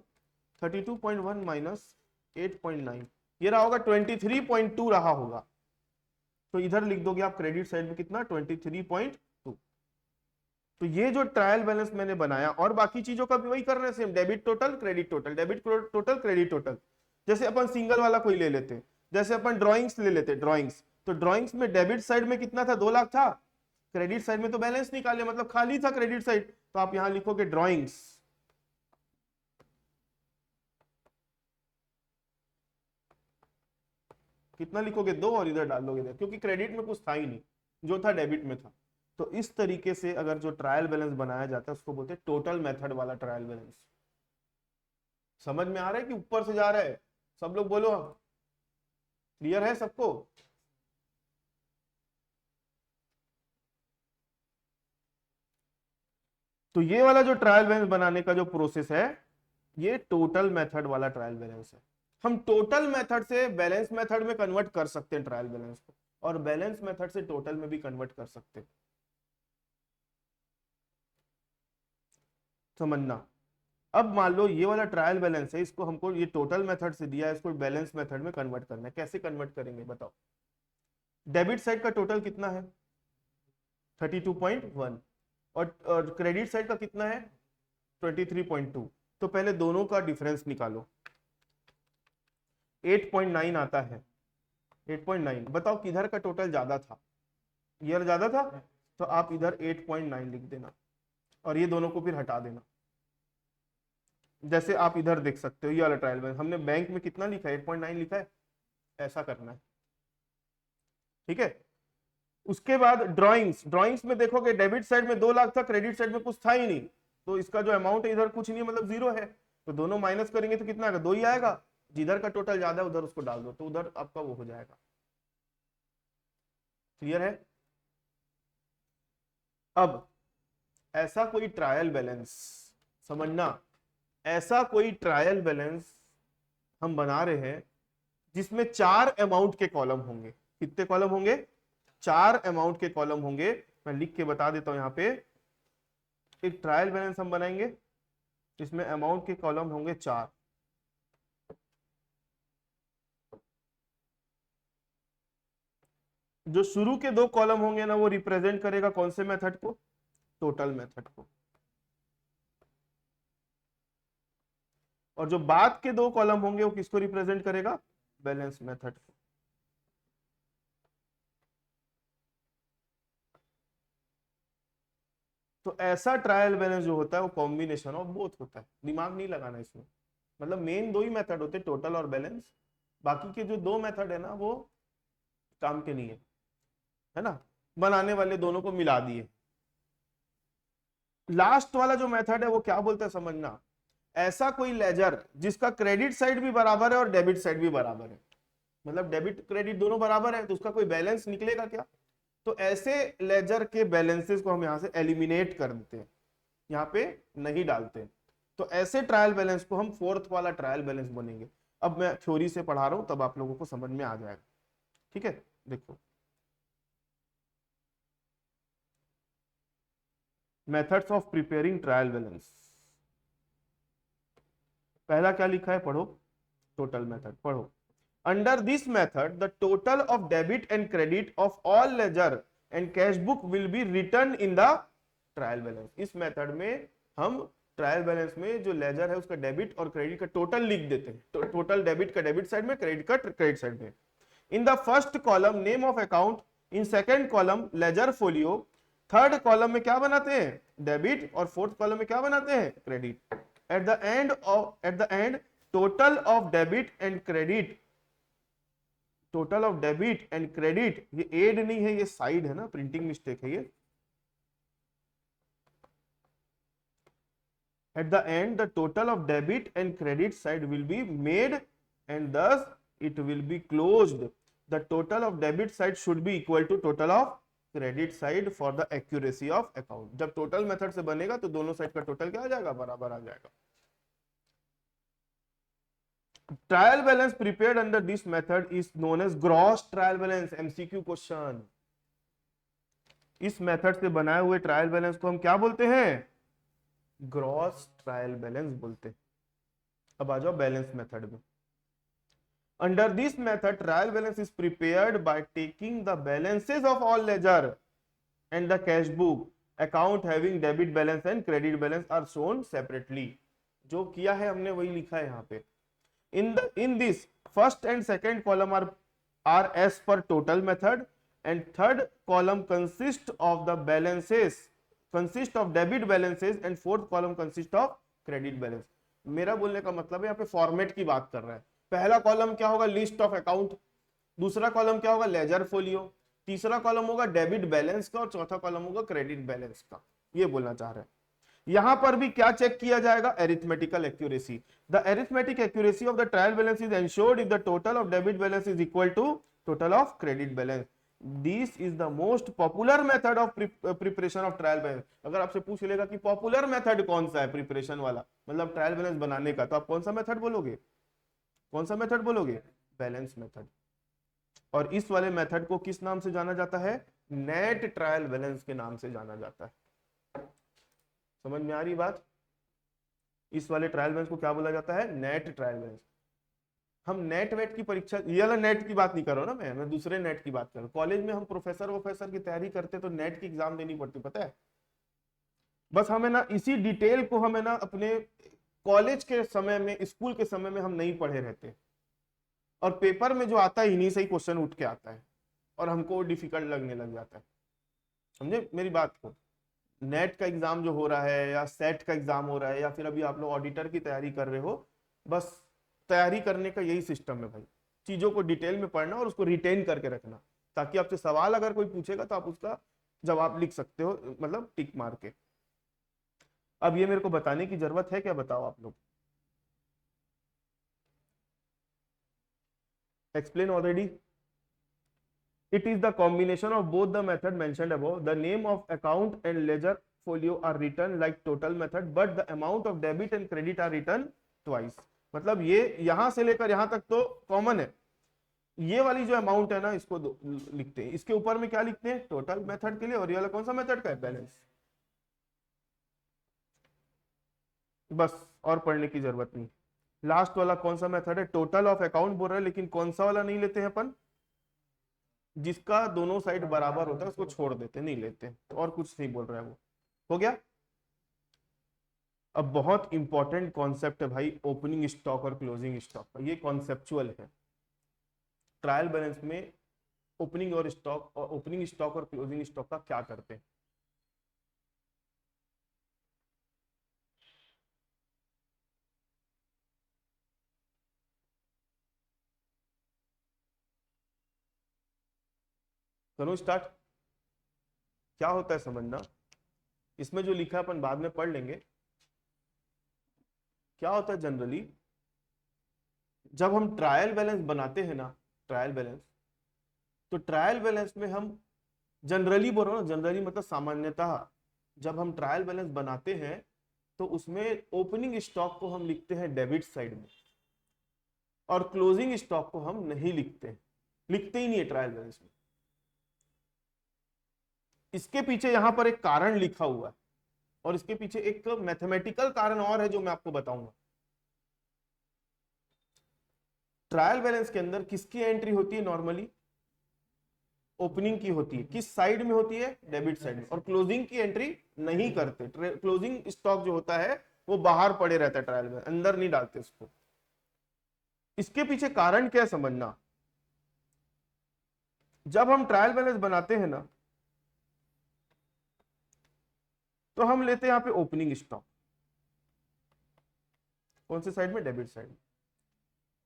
Speaker 1: 32.1 माइनस 8.9, ये रहा होगा 23.2 रहा होगा। तो इधर लिख दोगे आप क्रेडिट साइड में कितना? 23.2। तो ये जो ट्रायल बैलेंस मैंने बनाया, और बाकी चीजों का भी वही कर रहे हैं same, debit total credit total, debit total credit total. जैसे अपन सिंगल वाला कोई ले लेते, जैसे अपन ड्रॉइंग्स ले लेते, ड्रॉइंग्स, तो ड्रॉइंग्स में डेबिट साइड में कितना था? 2 लाख था। क्रेडिट साइड में तो बैलेंस निकाले, मतलब खाली था क्रेडिट साइड, तो आप यहां लिखोगे ड्रॉइंग्स, कितना लिखोगे? 2, और इधर डाल दोगे, क्योंकि क्रेडिट में कुछ था ही नहीं, जो था डेबिट में था। तो इस तरीके से अगर जो ट्रायल बैलेंस बनाया जाता है उसको बोलते हैं टोटल मेथड वाला ट्रायल बैलेंस। समझ में आ रहा है कि ऊपर से जा रहा है? सब लोग बोलो, क्लियर है सबको? तो ये वाला जो ट्रायल बैलेंस बनाने का जो प्रोसेस है, ये टोटल मेथड वाला ट्रायल बैलेंस है। हम टोटल मेथड से बैलेंस मेथड में कन्वर्ट कर सकते हैं ट्रायल बैलेंस को, और बैलेंस मेथड से टोटल में भी कन्वर्ट कर सकते हैं। समझना। अब मान लो ये वाला ट्रायल बैलेंस है, इसको हमको ये टोटल मेथड से दिया है, इसको बैलेंस मेथड में कन्वर्ट करना है। कैसे कन्वर्ट करेंगे बताओ? डेबिट साइड का टोटल कितना है? 32.1, और क्रेडिट साइड का कितना है? 23.2। तो पहले दोनों का डिफरेंस निकालो। 8.9 आता है। 8.9 बताओ किधर का टोटल ज्यादा था? ईयर ज्यादा था, तो आप इधर 8.9 लिख देना, और ये दोनों को फिर हटा देना। जैसे आप इधर देख सकते हो, ये वाला ट्रायल बैलेंस हमने बैंक में कितना लिखा है? 8.9 लिखा है। ऐसा करना है, ठीक है। उसके बाद ड्राइंग्स में देखोगे डेबिट साइड में 2 लाख था, क्रेडिट साइड में कुछ था ही नहीं, तो इसका जो अमाउंट है इधर कुछ नहीं है, मतलब 0 है। तो दोनों माइनस करेंगे तो कितना आएगा? 2 ही आएगा। जिधर का टोटल ज्यादा है उधर उसको डाल दो, तो उधर आपका वो हो जाएगा। क्लियर है? अब ऐसा कोई ट्रायल बैलेंस, समझना, ऐसा कोई ट्रायल बैलेंस हम बना रहे हैं जिसमें 4 अमाउंट के कॉलम होंगे। कितने कॉलम होंगे? 4 अमाउंट के कॉलम होंगे। मैं लिख के बता देता हूं, यहां पे एक ट्रायल बैलेंस हम बनाएंगे जिसमें अमाउंट के कॉलम होंगे 4। जो शुरू के 2 कॉलम होंगे ना, वो रिप्रेजेंट करेगा कौन से मेथड को? टोटल मेथड को। और जो बाद के 2 कॉलम होंगे वो किसको रिप्रेजेंट करेगा? बैलेंस मेथड को। तो ऐसा ट्रायल बैलेंस जो होता है वो कॉम्बिनेशन ऑफ बोथ होता है। दिमाग नहीं लगाना इसमें, मतलब मेन 2 ही मेथड होते हैं, टोटल और बैलेंस। बाकी के जो 2 मेथड है ना, वो काम के नहीं है ना, बनाने वाले दोनों को मिला दिए। लास्ट वाला जो मेथड है वो क्या बोलते हैं समझना, ऐसा कोई लेजर जिसका क्रेडिट साइड भी बराबर है और डेबिट साइड भी बराबर है, मतलब डेबिट क्रेडिट दोनों बराबर है, तो उसका कोई बैलेंस निकलेगा क्या? तो ऐसे लेजर के बैलेंसेस को हम यहां से एलिमिनेट कर देते हैं, यहाँ पे नहीं डालते। तो ऐसे ट्रायल बैलेंस को हम 4th वाला ट्रायल बैलेंस बनेंगे। अब मैं थ्योरी से पढ़ा रहा हूं, तब आप लोगों को समझ में आ जाएगा, ठीक है। देखो, methods of preparing trial balance. पहला क्या लिखा है पढ़ो, टोटल मेथड पढ़ो। Under this method the total of debit and credit of all ledger and cash book will be return in the trial balance. इस मेथड में हम ट्रायल बैलेंस में जो लेजर है उसका डेबिट और क्रेडिट का टोटल लिख देते हैं। टोटल डेबिट का डेबिट साइड में, क्रेडिट का क्रेडिट साइड में। In the first column name of account, in second column ledger folio, third column में क्या बनाते हैं? डेबिट, और फोर्थ कॉलम में क्या बनाते हैं? Credit. At the end total of debit and credit, total of debit and credit, ये एड नहीं है, ये साइड है ना, प्रिंटिंग मिस्टेक है ये। At the end, the total of debit and credit side will be made and thus it will be closed. The total of debit side should be equal to total of credit side for the accuracy of account. जब टोटल मेथड से बनेगा तो दोनों साइड का टोटल क्या आ जाएगा? बराबर आ जाएगा। Trial balance prepared under this method is known as gross trial balance. MCQ question. इस मेथड से बनाए हुए ट्रायल बैलेंस को हम क्या बोलते हैं? ग्रॉस ट्रायल बैलेंस बोलते हैं। अब आ जाओ बैलेंस मेथड में। Under this method trial balance is prepared by taking the balances of all ledger and the cash book account having debit balance and credit balance are shown separately. जो किया है हमने वही लिखा है यहाँ पे। in this first and second column are as per total method, and third column consist of the balances, consist of debit balances, and fourth column consist of credit balance. मेरा बोलने का मतलब है यहाँ पे फॉर्मेट की बात कर रहा है। पहला कॉलम क्या होगा? List of account. दूसरा कॉलम क्या होगा? Ledger folio. तीसरा कॉलम होगा डेबिट बैलेंस का और चौथा कॉलम होगा क्रेडिट बैलेंस का, ये बोलना चाह रहे हैं। यहां पर भी क्या चेक किया जाएगा, arithmetical accuracy. The arithmetic accuracy of the trial balance is ensured if the total of debit balance is equal to total of credit balance. This is the most popular method of preparation of trial balance. अगर आपसे पूछ लेगा कि पॉपुलर मेथड कौन सा है प्रिपरेशन वाला, मतलब ट्रायल बैलेंस बनाने का, तो आप कौन सा मेथड बोलोगे, कौन सा मेथड बोलोगे, बैलेंस मेथड। और इस वाले मेथड को किस नाम से जाना जाता है, नेट ट्रायल बैलेंस के नाम से जाना जाता है। समझ में आ रही बात, इस वाले ट्रायल बैलेंस को क्या बोला जाता है, नेट ट्रायल बैलेंस। हम नेट वेट की परीक्षा, ये वाला नेट की बात नहीं कर रहा हूं ना मैं दूसरे नेट की बात कर रहा हूं। कॉलेज में हम प्रोफेसर की तैयारी करते तो नेट की एग्जाम देनी पड़ती, पता है। बस हमें ना इसी डिटेल को हमें ना अपने कॉलेज के समय में, स्कूल के समय में हम नहीं पढ़े रहते, और पेपर में जो आता है इन्हीं से ही क्वेश्चन उठ के आता है और हमको डिफिकल्ट लगने लग जाता है। समझे मेरी बात को। नेट का एग्जाम जो हो रहा है या सेट का एग्जाम हो रहा है या फिर अभी आप लोग ऑडिटर की तैयारी कर रहे हो, बस तैयारी करने का यही सिस्टम है भाई, चीजों को डिटेल में पढ़ना और उसको रिटेन करके रखना, ताकि आपसे सवाल अगर कोई पूछेगा तो आप उसका जवाब लिख सकते हो, मतलब टिक मार के। अब ये मेरे को बताने की जरूरत है क्या, बताओ आप लोग। Explain already. It is the combination of both the method mentioned above. The name of account and ledger folio are written like total method, but the amount of debit and credit are written twice. मतलब ये यहां से लेकर यहां तक तो कॉमन है। ये वाली जो अमाउंट है ना, इसको लिखते हैं, इसके ऊपर में क्या लिखते हैं, टोटल मेथड के लिए, और ये वाला कौन सा मेथड का है, बैलेंस। बस और पढ़ने की जरूरत नहीं। लास्ट वाला कौन सा मेथड है, टोटल ऑफ अकाउंट बोल रहा है, लेकिन कौन सा वाला नहीं लेते हैं अपन, जिसका दोनों साइड बराबर होता है उसको छोड़ देते, नहीं लेते। और कुछ नहीं बोल रहा है वो, हो गया। अब बहुत इंपॉर्टेंट कॉन्सेप्ट है भाई, ओपनिंग स्टॉक और क्लोजिंग स्टॉक का। ये कॉन्सेप्चुअल है ट्रायल बैलेंस में। ओपनिंग स्टॉक और क्लोजिंग स्टॉक का क्या करते हैं। करो स्टार्ट। क्या होता है समझना, इसमें जो लिखा है अपन बाद में पढ़ लेंगे। क्या होता है जनरली, जब हम ट्रायल बैलेंस बनाते हैं ना, ट्रायल बैलेंस, तो ट्रायल बैलेंस में हम जनरली बोल रहा हूं, जनरली मतलब सामान्यतः जब हम ट्रायल बैलेंस बनाते हैं तो उसमें ओपनिंग स्टॉक को हम लिखते हैं डेबिट साइड में, और क्लोजिंग स्टॉक को हम नहीं लिखते ही नहीं है ट्रायल बैलेंस में। इसके पीछे यहां पर एक कारण लिखा हुआ है, और इसके पीछे एक मैथमेटिकल कारण और है जो मैं आपको बताऊंगा। ट्रायल बैलेंस के अंदर किसकी एंट्री होती है नॉर्मली, ओपनिंग की होती है, किस साइड में होती है, डेबिट साइड में, और क्लोजिंग की एंट्री नहीं करते। क्लोजिंग स्टॉक जो होता है वो बाहर पड़े रहता है ट्रायल में, अंदर नहीं डालते उसको। इसके पीछे कारण क्या समझना, जब हम ट्रायल बैलेंस बनाते हैं ना तो हम लेते हैं यहां पे ओपनिंग स्टॉक, कौन से साइड में, डेबिट साइड में,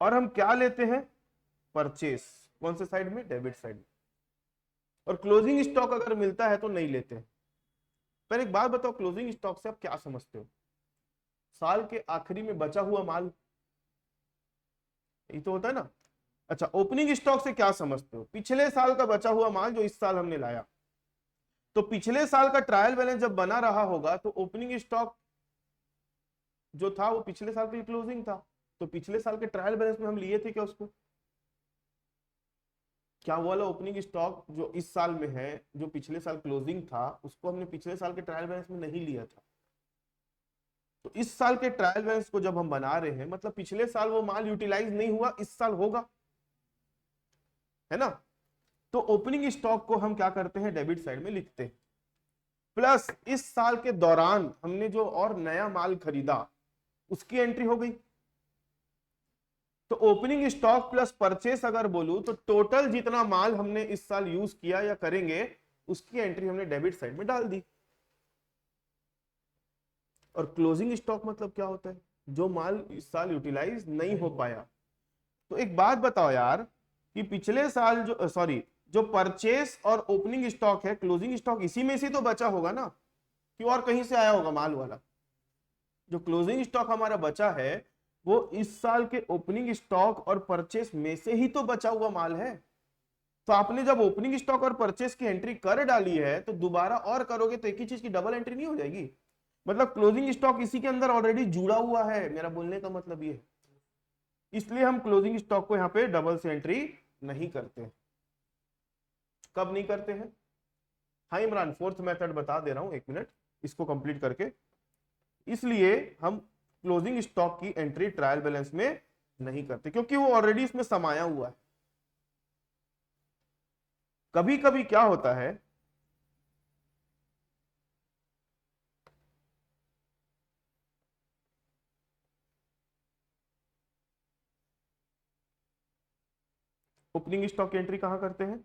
Speaker 1: और हम क्या लेते हैं, परचेस, कौन से साइड में, डेबिट साइड में, और क्लोजिंग स्टॉक अगर मिलता है तो नहीं लेते हैं। पर एक बात बताओ, क्लोजिंग स्टॉक से आप क्या समझते हो, साल के आखिरी में बचा हुआ माल, ये तो होता है ना। अच्छा, ओपनिंग स्टॉक से क्या समझते हो, पिछले साल का बचा हुआ माल जो इस साल हमने लाया। तो पिछले साल का ट्रायल बैलेंस जब बना रहा होगा तो ओपनिंग स्टॉक जो था वो पिछले साल की क्लोजिंग था, तो पिछले साल के ट्रायल बैलेंस में हम लिए थे क्या उसको, क्या वो वाला ओपनिंग स्टॉक जो इस साल में है, जो पिछले साल क्लोजिंग था, उसको हमने पिछले साल के ट्रायल बैलेंस में नहीं लिया था। तो इस साल के ट्रायल बैलेंस को जब हम बना रहे हैं, मतलब पिछले साल वो माल यूटिलाइज नहीं हुआ, इस साल होगा, है ना। तो ओपनिंग स्टॉक को हम क्या करते हैं, डेबिट साइड में लिखते हैं, प्लस इस साल के दौरान हमने जो और नया माल खरीदा उसकी एंट्री हो गई। तो ओपनिंग स्टॉक प्लस परचेस अगर बोलूं तो टोटल जितना माल हमने इस साल यूज किया या करेंगे उसकी एंट्री हमने डेबिट साइड में डाल दी। और क्लोजिंग स्टॉक मतलब क्या होता है, जो माल इस साल यूटिलाइज नहीं हो पाया। तो एक बात बताओ यार, कि पिछले साल जो जो परचेस और ओपनिंग स्टॉक है, क्लोजिंग स्टॉक इसी में से तो बचा होगा ना, कि और कहीं से आया होगा माल वाला। जो क्लोजिंग स्टॉक हमारा बचा है वो इस साल के ओपनिंग स्टॉक और परचेस में से ही तो बचा हुआ माल है। तो आपने जब ओपनिंग स्टॉक और परचेस की एंट्री कर डाली है तो दोबारा और करोगे तो एक ही चीज की डबल एंट्री नहीं हो जाएगी? मतलब क्लोजिंग स्टॉक इसी के अंदर ऑलरेडी जुड़ा हुआ है, मेरा बोलने का मतलब ये है। इसलिए हम क्लोजिंग स्टॉक को यहाँ पे डबल से एंट्री नहीं करते। कब नहीं करते हैं? हाँ इमरान, फोर्थ मेथड बता दे रहा हूं, एक मिनट इसको कंप्लीट करके। इसलिए हम क्लोजिंग स्टॉक की एंट्री ट्रायल बैलेंस में नहीं करते क्योंकि वो ऑलरेडी इसमें समाया हुआ है। कभी कभी क्या होता है, ओपनिंग स्टॉक की एंट्री कहां करते हैं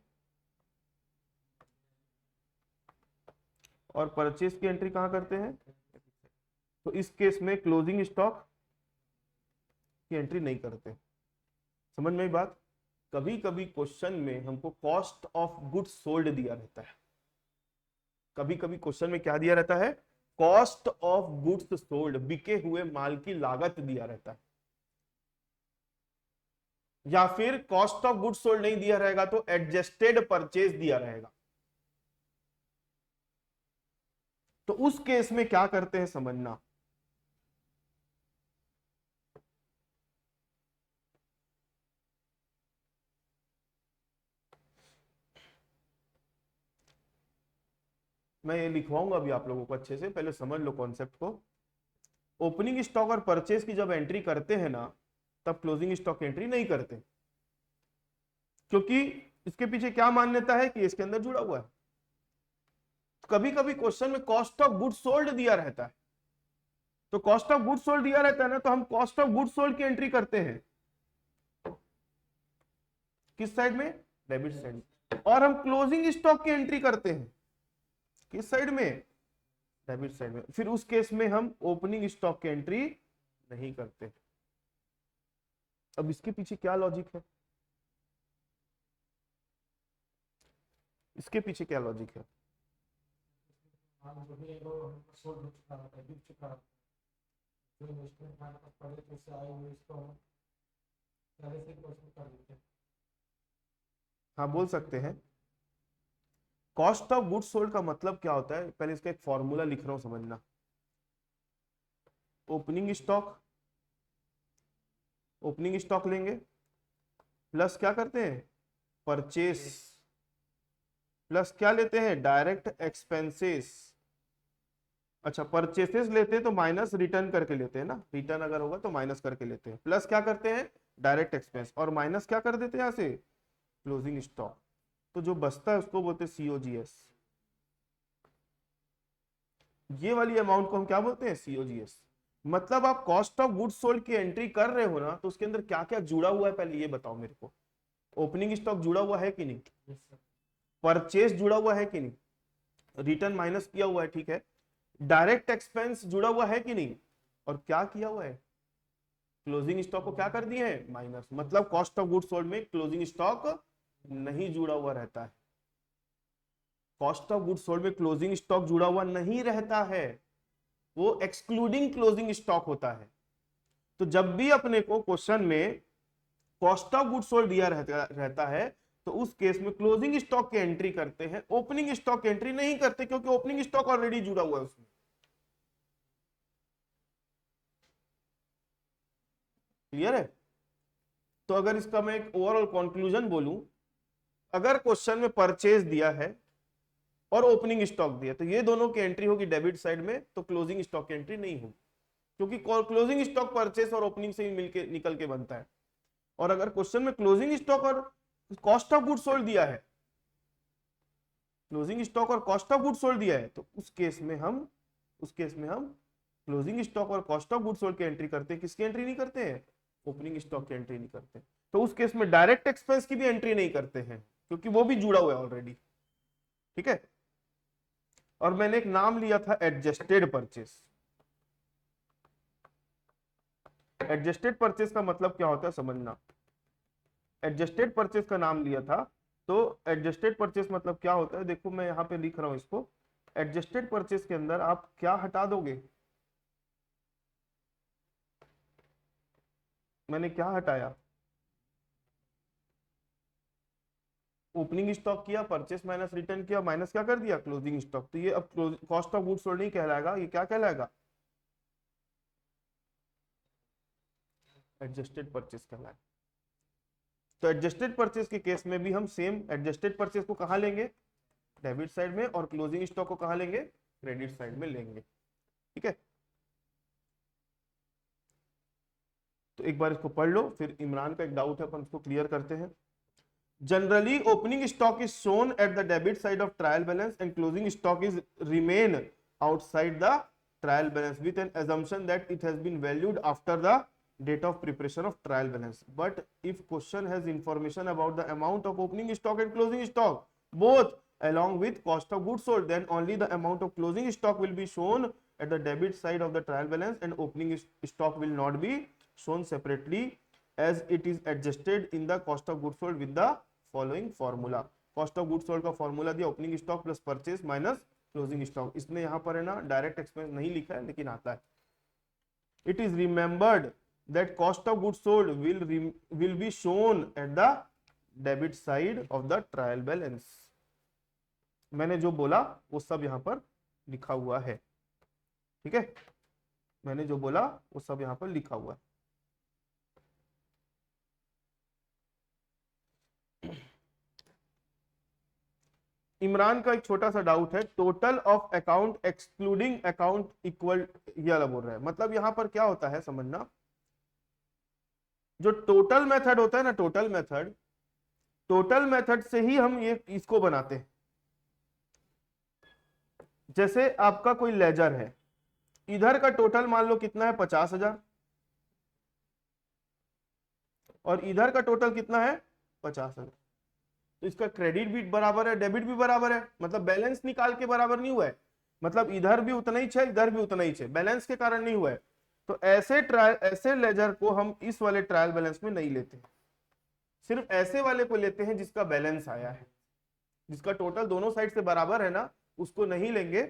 Speaker 1: और परचेस की एंट्री कहां करते हैं? तो इस केस में क्लोजिंग स्टॉक की एंट्री नहीं करते। समझ में आई बात? कभी कभी क्वेश्चन में हमको कॉस्ट ऑफ गुड्स सोल्ड दिया रहता है। कभी कभी क्वेश्चन में क्या दिया रहता है? कॉस्ट ऑफ गुड्स सोल्ड, बिके हुए माल की लागत दिया रहता है। या फिर कॉस्ट ऑफ गुड्स सोल्ड नहीं दिया रहेगा तो एडजस्टेड परचेज दिया रहेगा। तो उस केस में क्या करते हैं समझना। मैं ये लिखवाऊंगा अभी आप लोगों को अच्छे से, पहले समझ लो कॉन्सेप्ट को। ओपनिंग स्टॉक और परचेज की जब एंट्री करते हैं ना तब क्लोजिंग स्टॉक एंट्री नहीं करते, क्योंकि इसके पीछे क्या मान्यता है कि इसके अंदर जुड़ा हुआ है। कभी कभी क्वेश्चन में कॉस्ट ऑफ गुड्स सोल्ड दिया रहता है, तो कॉस्ट ऑफ गुड्स सोल्ड दिया रहता है ना, तो हम कॉस्ट ऑफ गुड्स सोल्ड की एंट्री करते हैं किस साइड में? Debit side. और हम क्लोजिंग स्टॉक की एंट्री करते हैं किस साइड में? डेबिट साइड में। फिर उस केस में हम ओपनिंग स्टॉक की एंट्री नहीं करते। अब इसके पीछे क्या लॉजिक है? इसके पीछे क्या लॉजिक है? हाँ बोल सकते हैं। कॉस्ट ऑफ गुड्स सोल्ड का मतलब क्या होता है, पहले इसका एक फॉर्मूला लिख रहा हूं समझना। ओपनिंग स्टॉक लेंगे प्लस क्या करते हैं? परचेस, प्लस क्या लेते हैं? Direct expenses. अच्छा परचेसेस लेते हैं तो माइनस रिटर्न करके लेते हैं ना, रिटर्न अगर होगा तो माइनस करके लेते हैं, प्लस क्या करते हैं? डायरेक्ट एक्सपेंस, और माइनस क्या कर देते हैं यहां से? Closing stock. तो जो बचता है उसको बोलते हैं सीओजीएस। ये वाली अमाउंट को हम क्या बोलते हैं? सीओजीएस। मतलब आप कॉस्ट ऑफ गुड्स सोल्ड की एंट्री कर रहे हो ना, तो उसके अंदर क्या क्या जुड़ा हुआ है पहले ये बताओ मेरे को। ओपनिंग स्टॉक जुड़ा हुआ है कि नहीं? परचेस जुड़ा हुआ है कि नहीं? रिटर्न माइनस किया हुआ है, ठीक है। डायरेक्ट एक्सपेंस जुड़ा हुआ है कि नहीं? और क्या किया हुआ है? क्लोजिंग स्टॉक को क्या कर दिए हैं? माइनस। मतलब कॉस्ट ऑफ गुड्स सोल्ड में क्लोजिंग स्टॉक नहीं जुड़ा हुआ रहता है। कॉस्ट ऑफ गुड्स सोल्ड में क्लोजिंग स्टॉक जुड़ा हुआ नहीं रहता है, वो एक्सक्लूडिंग क्लोजिंग स्टॉक होता है। तो जब भी अपने को क्वेश्चन में कॉस्ट ऑफ गुड्स सोल्ड दिया रहता है तो उस केस में क्लोजिंग स्टॉक की एंट्री करते हैं, ओपनिंग स्टॉक की एंट्री नहीं करते, क्योंकि ओपनिंग स्टॉक ऑलरेडी जुड़ा हुआ है उसमें। क्लियर है? तो अगर इसका मैं एक ओवरऑल कंक्लूजन बोलूं, अगर क्वेश्चन में परचेज दिया है और ओपनिंग स्टॉक दिया तो ये दोनों की एंट्री होगी डेबिट साइड में, तो क्लोजिंग स्टॉक की एंट्री नहीं होगी, क्योंकि क्लोजिंग स्टॉक परचेस और ओपनिंग से ही मिलके निकल के बनता है। और अगर क्वेश्चन में क्लोजिंग स्टॉक और कॉस्ट ऑफ गुड्स सोल्ड दिया है, क्लोजिंग स्टॉक और कॉस्ट ऑफ गुड्स सोल्ड दिया है, तो उस केस में हम क्लोजिंग स्टॉक और कॉस्ट ऑफ गुड्स सोल्ड की एंट्री करते हैं, किसकी एंट्री नहीं करते हैं? ओपनिंग स्टॉक की एंट्री नहीं करते। तो उस केस में डायरेक्ट एक्सपेंस की भी एंट्री नहीं करते हैं, क्योंकि वो भी जुड़ा हुआ है ऑलरेडी। ठीक है। और मैंने एक नाम लिया था एडजस्टेड परचेस। एडजस्टेड परचेस का मतलब क्या होता है समझना। एडजस्टेड परचेस का नाम लिया था तो एडजस्टेड परचेस मतलब क्या होता है, देखो मैं यहाँ पे लिख रहा हूँ इसको। एडजस्टेड परचेस के अंदर आप क्या हटा दोगे, मैंने क्या हटाया, ओपनिंग स्टॉक किया, परचेस माइनस रिटर्न किया, माइनस क्या कर दिया, क्लोजिंग स्टॉक। तो ये अब कॉस्ट ऑफ गुड्स सोल्ड नहीं कहलाएगा, ये क्या कहलाएगा, एडजस्टेड परचेस कहलाएगा। तो एडजस्टेड परचेस के केस में भी हम सेम एडजस्टेड परचेस को कहां लेंगे, डेबिट साइड में, और क्लोजिंग स्टॉक को कहां लेंगे, क्रेडिट साइड में लेंगे। ठीक है, तो एक बार इसको पढ़ लो, फिर इमरान का एक डाउट है अपन उसको क्लियर करते हैं। Generally opening stock is shown at the debit side of trial balance and closing stock is remain outside the trial balance with an assumption that it has been valued after the date of preparation of trial balance. But if question has information about the amount of opening stock and closing stock both along with cost of goods sold, then only the amount of closing stock will be shown at the debit side of the trial balance and opening stock will not be shown separately as it is adjusted in the cost of goods sold with the following formula. cost of goods sold का फॉर्मूला दिया, opening stock plus purchase minus closing stock. इसने यहाँ पर है ना डायरेक्ट एक्सपेंस नहीं लिखा है लेकिन आता है। It is remembered that cost of goods sold will be shown at the debit side of the trial balance। मैंने जो बोला वो सब यहां पर लिखा हुआ है। ठीक है, मैंने जो बोला वो सब यहां पर लिखा हुआ है। इमरान का एक छोटा सा डाउट है, total of account excluding account equal, ये वाला बोल रहा है। मतलब यहां पर क्या होता है समझना, जो टोटल मेथड होता है ना, टोटल मेथड से ही हम ये इसको बनाते हैं। जैसे आपका कोई लेजर है, इधर का टोटल मान लो कितना है 50,000 और इधर का टोटल कितना है 50,000। तो इसका क्रेडिट भी बराबर है, डेबिट भी बराबर है, मतलब बैलेंस निकाल के बराबर नहीं हुआ है, मतलब इधर भी उतना ही है इधर भी उतना ही है, बैलेंस के कारण नहीं हुआ है। तो ऐसे लेजर को हम इस वाले ट्रायल बैलेंस में नहीं लेते, सिर्फ ऐसे वाले को लेते हैं जिसका बैलेंस आया है, जिसका टोटल दोनों साइड से बराबर है ना, उसको नहीं लेंगे,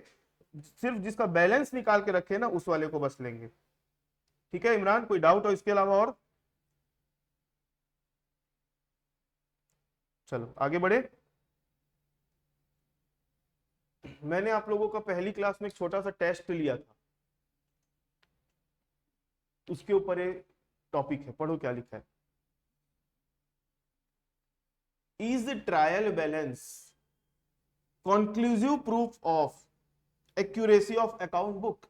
Speaker 1: सिर्फ जिसका बैलेंस निकाल के रखे ना उस वाले को बस लेंगे। ठीक है इमरान, कोई डाउट हो इसके अलावा और? चलो आगे बढ़े। मैंने आप लोगों का पहली क्लास में एक छोटा सा टेस्ट लिया था, उसके ऊपर एक टॉपिक है, पढ़ो क्या लिखा है। Is trial balance conclusive proof of accuracy of account book?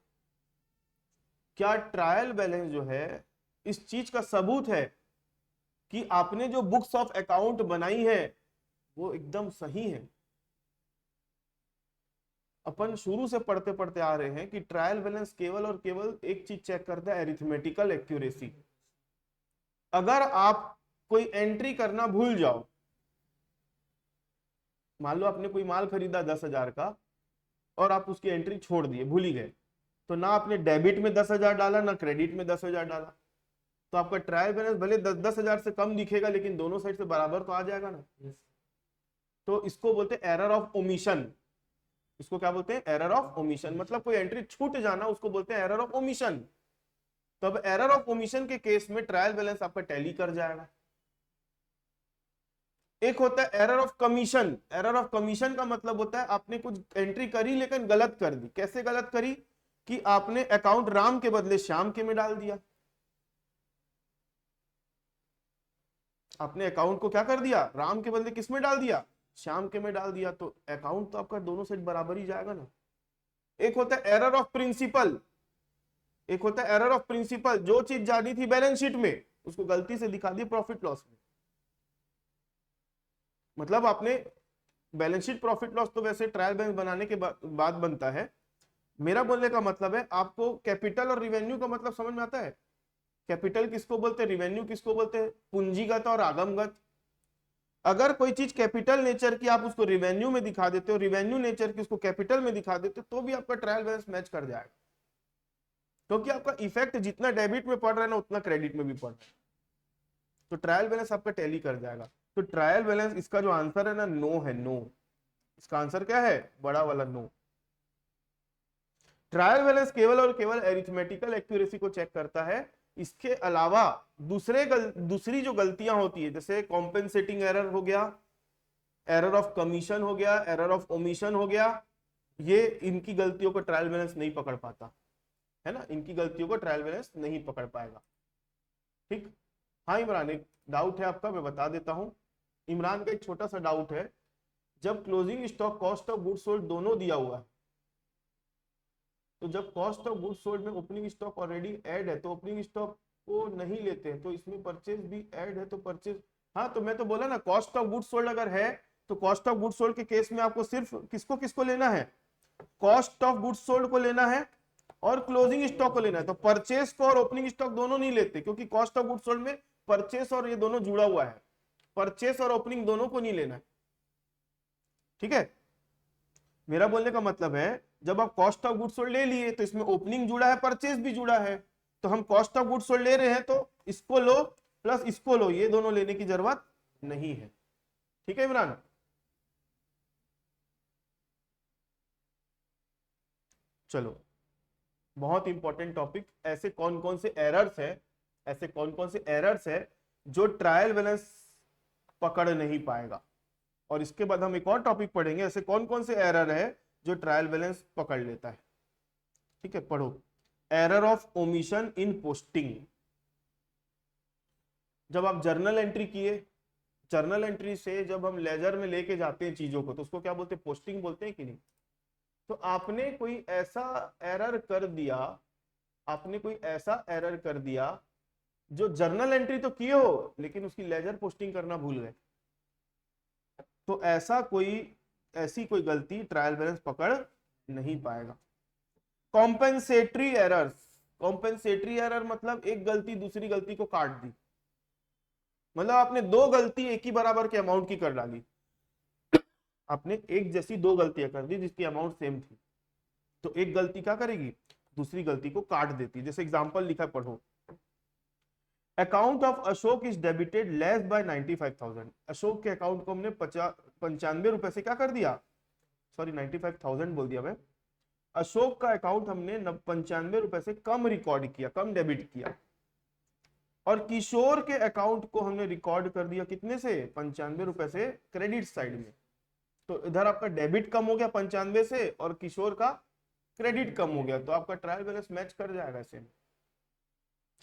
Speaker 1: क्या ट्रायल बैलेंस जो है इस चीज का सबूत है कि आपने जो बुक्स ऑफ अकाउंट बनाई है वो एकदम सही है? अपन शुरू से पढ़ते पढ़ते आ रहे हैं कि ट्रायल बैलेंस केवल और केवल एक चीज चेक करता है, अरिथमेटिकल एक्यूरेसी। अगर आप कोई एंट्री करना भूल जाओ, मान लो आपने कोई माल खरीदा 10,000 का और आप उसकी एंट्री छोड़ दिए, भूल ही गए, तो ना आपने डेबिट में 10,000 डाला ना क्रेडिट में 10,000 डाला, तो आपका ट्रायल बैलेंस भले 10,000 से कम दिखेगा लेकिन दोनों साइड से बराबर तो आ जाएगा ना। तो इसको बोलते हैं एरर ऑफ ओमिशन। इसको क्या बोलते हैं, एरर ऑफ ओमिशन। मतलब कोई एंट्री छूट जाना उसको बोलते हैं एरर ऑफ ओमिशन। तो अब एरर ऑफ ओमिशन के केस में ट्रायल बैलेंस आपका टैली कर जाएगा। एक होता है error of commission. Error of commission का मतलब होता है आपने कुछ एंट्री करी लेकिन गलत कर दी। कैसे गलत करी कि आपने अकाउंट राम के बदले श्याम के में डाल दिया। आपने अकाउंट को क्या कर दिया, राम के बदले किस में डाल दिया, श्याम के में डाल दिया, तो अकाउंट तो आपका दोनों साइड बराबर ही जाएगा ना। एक होता है एरर ऑफ प्रिंसिपल, एक होता है एरर ऑफ प्रिंसिपल। जो चीज जानी थी बैलेंस शीट में उसको गलती से दिखा दी प्रॉफिट लॉस में। मतलब आपने बैलेंस शीट प्रॉफिट लॉस तो वैसे ट्रायल बैलेंस बनाने के बाद बनता है। मेरा बोलने का मतलब है आपको कैपिटल और रिवेन्यू का मतलब समझ में आता है। कैपिटल किसको बोलते हैं, रिवेन्यू किसको बोलते हैं, पूंजीगत और आगमगत। अगर कोई चीज कैपिटल नेचर की आप उसको रिवेन्यू में दिखा देते हो, रिवेन्यू नेचर की उसको कैपिटल में दिखा देते हो, तो भी आपका ट्रायल बैलेंस मैच कर जाएगा, क्योंकि आपका इफेक्ट जितना डेबिट में पड़ रहा है ना उतना क्रेडिट में भी पड़ रहा है। तो ट्रायल बैलेंस आपका टैली कर जाएगा। तो ट्रायल बैलेंस, इसका जो आंसर है ना, नो है, नो। इसका आंसर क्या है? बड़ा वाला नो। ट्रायल बैलेंस केवल और केवल एरिथमेटिकल एक्यूरेसी को चेक करता है। इसके अलावा दूसरी जो गलतियां होती है, जैसे कॉम्पेंसेटिंग एरर हो गया, एरर ऑफ कमीशन हो गया, एरर ऑफ ओमिशन हो गया, ये इनकी गलतियों को ट्रायल बैलेंस नहीं पकड़ पाता है ना, इनकी गलतियों को ट्रायल बैलेंस नहीं पकड़ पाएगा। ठीक। हाँ इमरान, एक डाउट है आपका, मैं बता देता हूं। इमरान का एक छोटा सा डाउट है, जब closing stock, cost of goods sold दोनों दिया हुआ है, तो जब कॉस्ट ऑफ गुड्स सोल्ड में ओपनिंग स्टॉक ऑलरेडी ऐड है तो ओपनिंग स्टॉक को नहीं लेते हैं, तो इसमें परचेज भी ऐड है तो परचेज, हाँ तो मैं तो बोला ना, कॉस्ट ऑफ गुड्स सोल्ड अगर है तो कॉस्ट ऑफ गुड्स सोल्ड के केस में आपको सिर्फ किसको किसको लेना है? कॉस्ट ऑफ गुड्स सोल्ड को लेना है और क्लोजिंग स्टॉक को लेना है। तो परचेस को और ओपनिंग स्टॉक दोनों नहीं लेते, क्योंकि कॉस्ट ऑफ गुड्स सोल्ड में परचेस और ये दोनों जुड़ा हुआ है, परचेस और ओपनिंग दोनों को नहीं लेना है। ठीक है, मेरा बोलने का मतलब है, जब आप कॉस्ट ऑफ गुड्स सोल्ड ले लिए तो इसमें ओपनिंग जुड़ा है, परचेस भी जुड़ा है, तो हम कॉस्ट ऑफ गुड्स सोल्ड ले रहे हैं तो इसको लो प्लस इसको लो, ये दोनों लेने की जरूरत नहीं है। ठीक है इमरान। चलो, बहुत इंपॉर्टेंट टॉपिक, ऐसे कौन कौन से एरर्स है, ऐसे कौन कौन से एरर्स है जो ट्रायल बैलेंस पकड़ नहीं पाएगा, और इसके बाद हम एक और टॉपिक पढ़ेंगे, ऐसे कौन कौन से एरर है जो ट्रायल बैलेंस पकड़ लेता है। ठीक है, पढ़ो। Error of omission in posting. जब आप जर्नल एंट्री किए, जर्नल एंट्री से जब हम लेजर में लेके जाते हैं चीजों को, तो उसको क्या बोलते हैं? पोस्टिंग बोलते हैं कि नहीं? तो आपने कोई ऐसा एरर कर दिया, आपने कोई ऐसा एरर कर दिया जो जर्नल एंट्री तो किए हो लेकिन उसकी लेजर पोस्टिंग करना भूल गए, तो ऐसी कोई गलती ट्रायल बैलेंस पकड़ नहीं पाएगा। कॉम्पेंसेटरी एरर्स, कॉम्पेंसेटरी एरर मतलब एक गलती दूसरी गलती को काट दी, मतलब आपने दो गलती एक ही बराबर के अमाउंट की कर डाली, आपने एक जैसी दो गलतियां कर दी जिसकी अमाउंट सेम थी, तो एक गलती क्या करेगी? दूसरी गलती को काट देती। जैसे एग्जांपल लिखा, पढ़ो। Account of Ashok is debited less bye 95,000। Ashok के अकाउंट को हमने 95 रुपए से क्या कर दिया, सॉरी 95,000 बोल दिया मैं, अशोक का अकाउंट हमने 95 रुपए से कम रिकॉर्ड किया, कम डेबिट किया, और किशोर के अकाउंट को हमने रिकॉर्ड कर दिया कितने से? 95 रुपए से क्रेडिट साइड में। तो इधर आपका डेबिट कम हो गया 95 से और किशोर का क्रेडिट कम हो गया, तो आपका ट्रायल बैलेंस मैच कर जाएगा ऐसे।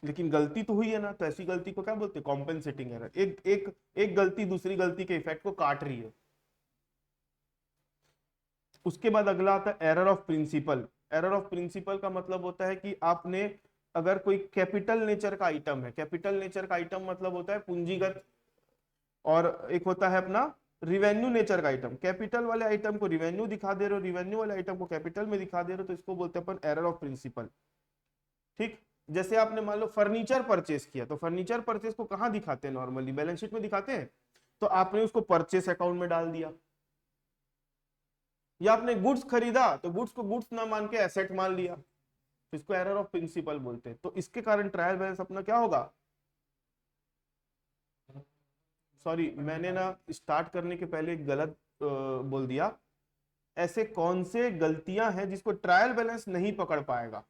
Speaker 1: लेकिन गलती तो हुई है ना, तो ऐसी गलती को क्या बोलते हैं? Compensating error. एक गलती दूसरी गलती के इफेक्ट को काट रही है। उसके बाद अगला आता है error of principle. Error of principle का मतलब होता है कि आपने अगर कोई कैपिटल नेचर का आइटम है, कैपिटल नेचर का आइटम मतलब होता है पूंजीगत, और एक होता है अपना रिवेन्यू नेचर का आइटम। कैपिटल वाले आइटम को रिवेन्यू दिखा दे रहे हो, रिवेन्यू वाले आइटम को कैपिटल में दिखा दे रहे हो, तो इसको बोलते हैं अपन एरर ऑफ प्रिंसिपल। ठीक। जैसे आपने मान लो फर्नीचर परचेस किया, तो फर्नीचर परचेस को कहां दिखाते हैं? नॉर्मली बैलेंस शीट में दिखाते हैं, तो आपने उसको परचेस अकाउंट में डाल दिया। या आपने गुड्स खरीदा तो गुड्स को गुड्स ना मान के एसेट मान लिया, तो इसको एरर ऑफ प्रिंसिपल बोलते हैं। तो इसके कारण ट्रायल बैलेंस अपना क्या होगा? सॉरी, मैंने ना स्टार्ट करने के पहले गलत बोल दिया। ऐसे कौन से गलतियां हैं जिसको ट्रायल बैलेंस नहीं पकड़ पाएगा?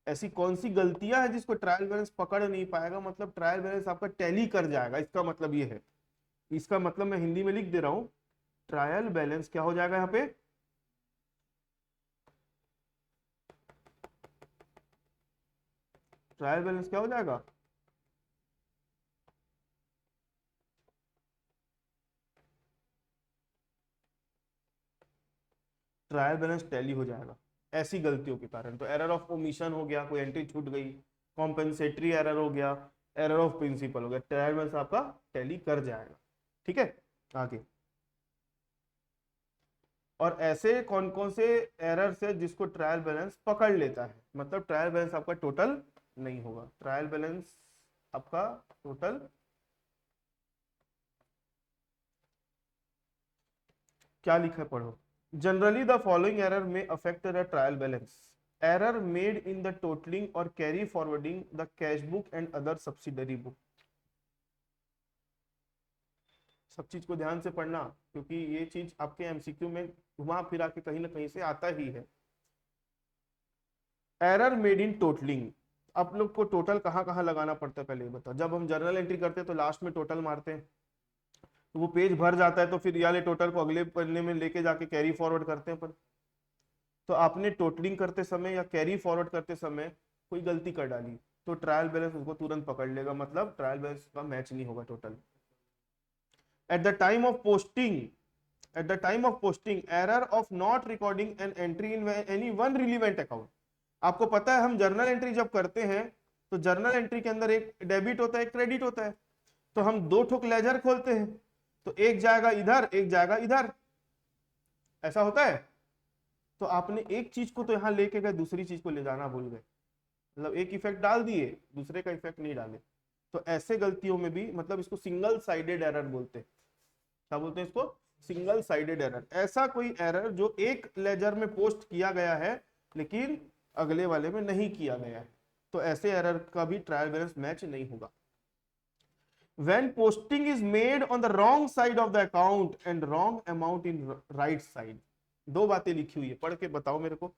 Speaker 1: ऐसी कौन सी गलतियां हैं जिसको ट्रायल बैलेंस पकड़ नहीं पाएगा, मतलब ट्रायल बैलेंस आपका टैली कर जाएगा, इसका मतलब ये है। इसका मतलब मैं हिंदी में लिख दे रहा हूं, ट्रायल बैलेंस क्या हो जाएगा यहाँ पे? ट्रायल बैलेंस क्या हो जाएगा? ट्रायल बैलेंस टैली हो जाएगा ऐसी गलतियों के कारण। तो एरर ऑफ ओमिशन हो गया, कोई एंट्री छूट गई, कॉम्पेंसेटरी एरर हो गया, एरर ऑफ प्रिंसिपल हो गया, ट्रायल बैलेंस आपका टैली कर जाएगा। ठीक है, आगे। और ऐसे कौन कौन से एरर्स है जिसको ट्रायल बैलेंस पकड़ लेता है, मतलब ट्रायल बैलेंस आपका टोटल नहीं होगा, ट्रायल बैलेंस आपका टोटल। क्या लिखा है, पढ़ो। Generally the following error may affect the trial balance. Error made in the totalling or carry forwarding the cash book and other subsidiary book. सब चीज को ध्यान से पढ़ना, क्योंकि ये चीज आपके एमसीक्यू में घुमा फिरा के कहीं ना कहीं से आता ही है। एरर मेड इन टोटलिंग, आप लोग को टोटल कहाँ कहाँ लगाना पड़ता है पहले ये बताओ। जब हम जर्नल एंट्री करते हैं तो लास्ट में टोटल मारते हैं, तो वो पेज भर जाता है, तो फिर वाले टोटल को अगले पन्ने में लेके जाके कैरी फॉरवर्ड करते हैं अपन। तो आपने टोटलिंग करते समय या कैरी फॉरवर्ड करते समय कोई गलती कर डाली तो ट्रायल बैलेंस उसको तुरंत पकड़ लेगा, मतलब ट्रायल बैलेंस का मैच नहीं होगा total. At the time of posting, at the time of posting, error of not recording an entry in any one relevant account। आपको पता है हम जर्नल एंट्री जब करते हैं तो जर्नल एंट्री के अंदर एक डेबिट होता है एक क्रेडिट होता है, तो हम दो ठोक लेजर खोलते हैं, तो एक जाएगा इधर एक जाएगा इधर, ऐसा होता है। तो आपने एक चीज को तो यहां लेके गए, दूसरी चीज को ले जाना भूल गए, मतलब एक इफेक्ट डाल दिए दूसरे का इफेक्ट नहीं डाले। तो ऐसे गलतियों में भी, मतलब इसको सिंगल साइडेड एरर बोलते हैं। क्या बोलते हैं इसको? Single sided error. ऐसा कोई एरर जो एक लेजर में पोस्ट किया गया है लेकिन अगले वाले में नहीं किया गया है, तो ऐसे एरर का भी ट्रायल बैलेंस मैच नहीं होगा। When posting is made on the wrong side of the account and wrong amount in right side, दो बातें लिखी हुई है, पढ़ के बताओ मेरे को।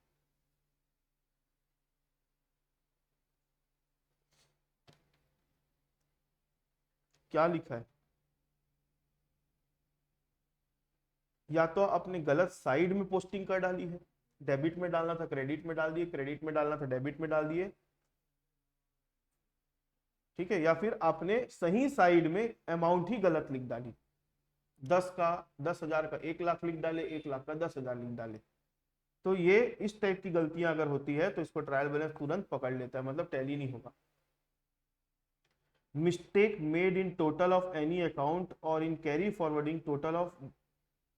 Speaker 1: क्या लिखा है? या तो आपने गलत साइड में पोस्टिंग कर डाली है, डेबिट में डालना था क्रेडिट में डाल दिए, क्रेडिट में डालना था डेबिट में डाल दिए, ठीक है। या फिर आपने सही साइड में अमाउंट ही गलत लिख डाली, 10 का 10,000 का 1 लाख लिख डाले, 1 लाख का 10,000 लिख डाले। तो ये इस टाइप की गलतियां अगर होती है तो इसको ट्रायल बैलेंस तुरंत पकड़ लेता है, मतलब टैली नहीं होगा। Mistake made in total of any account और इन कैरी फॉरवर्डिंग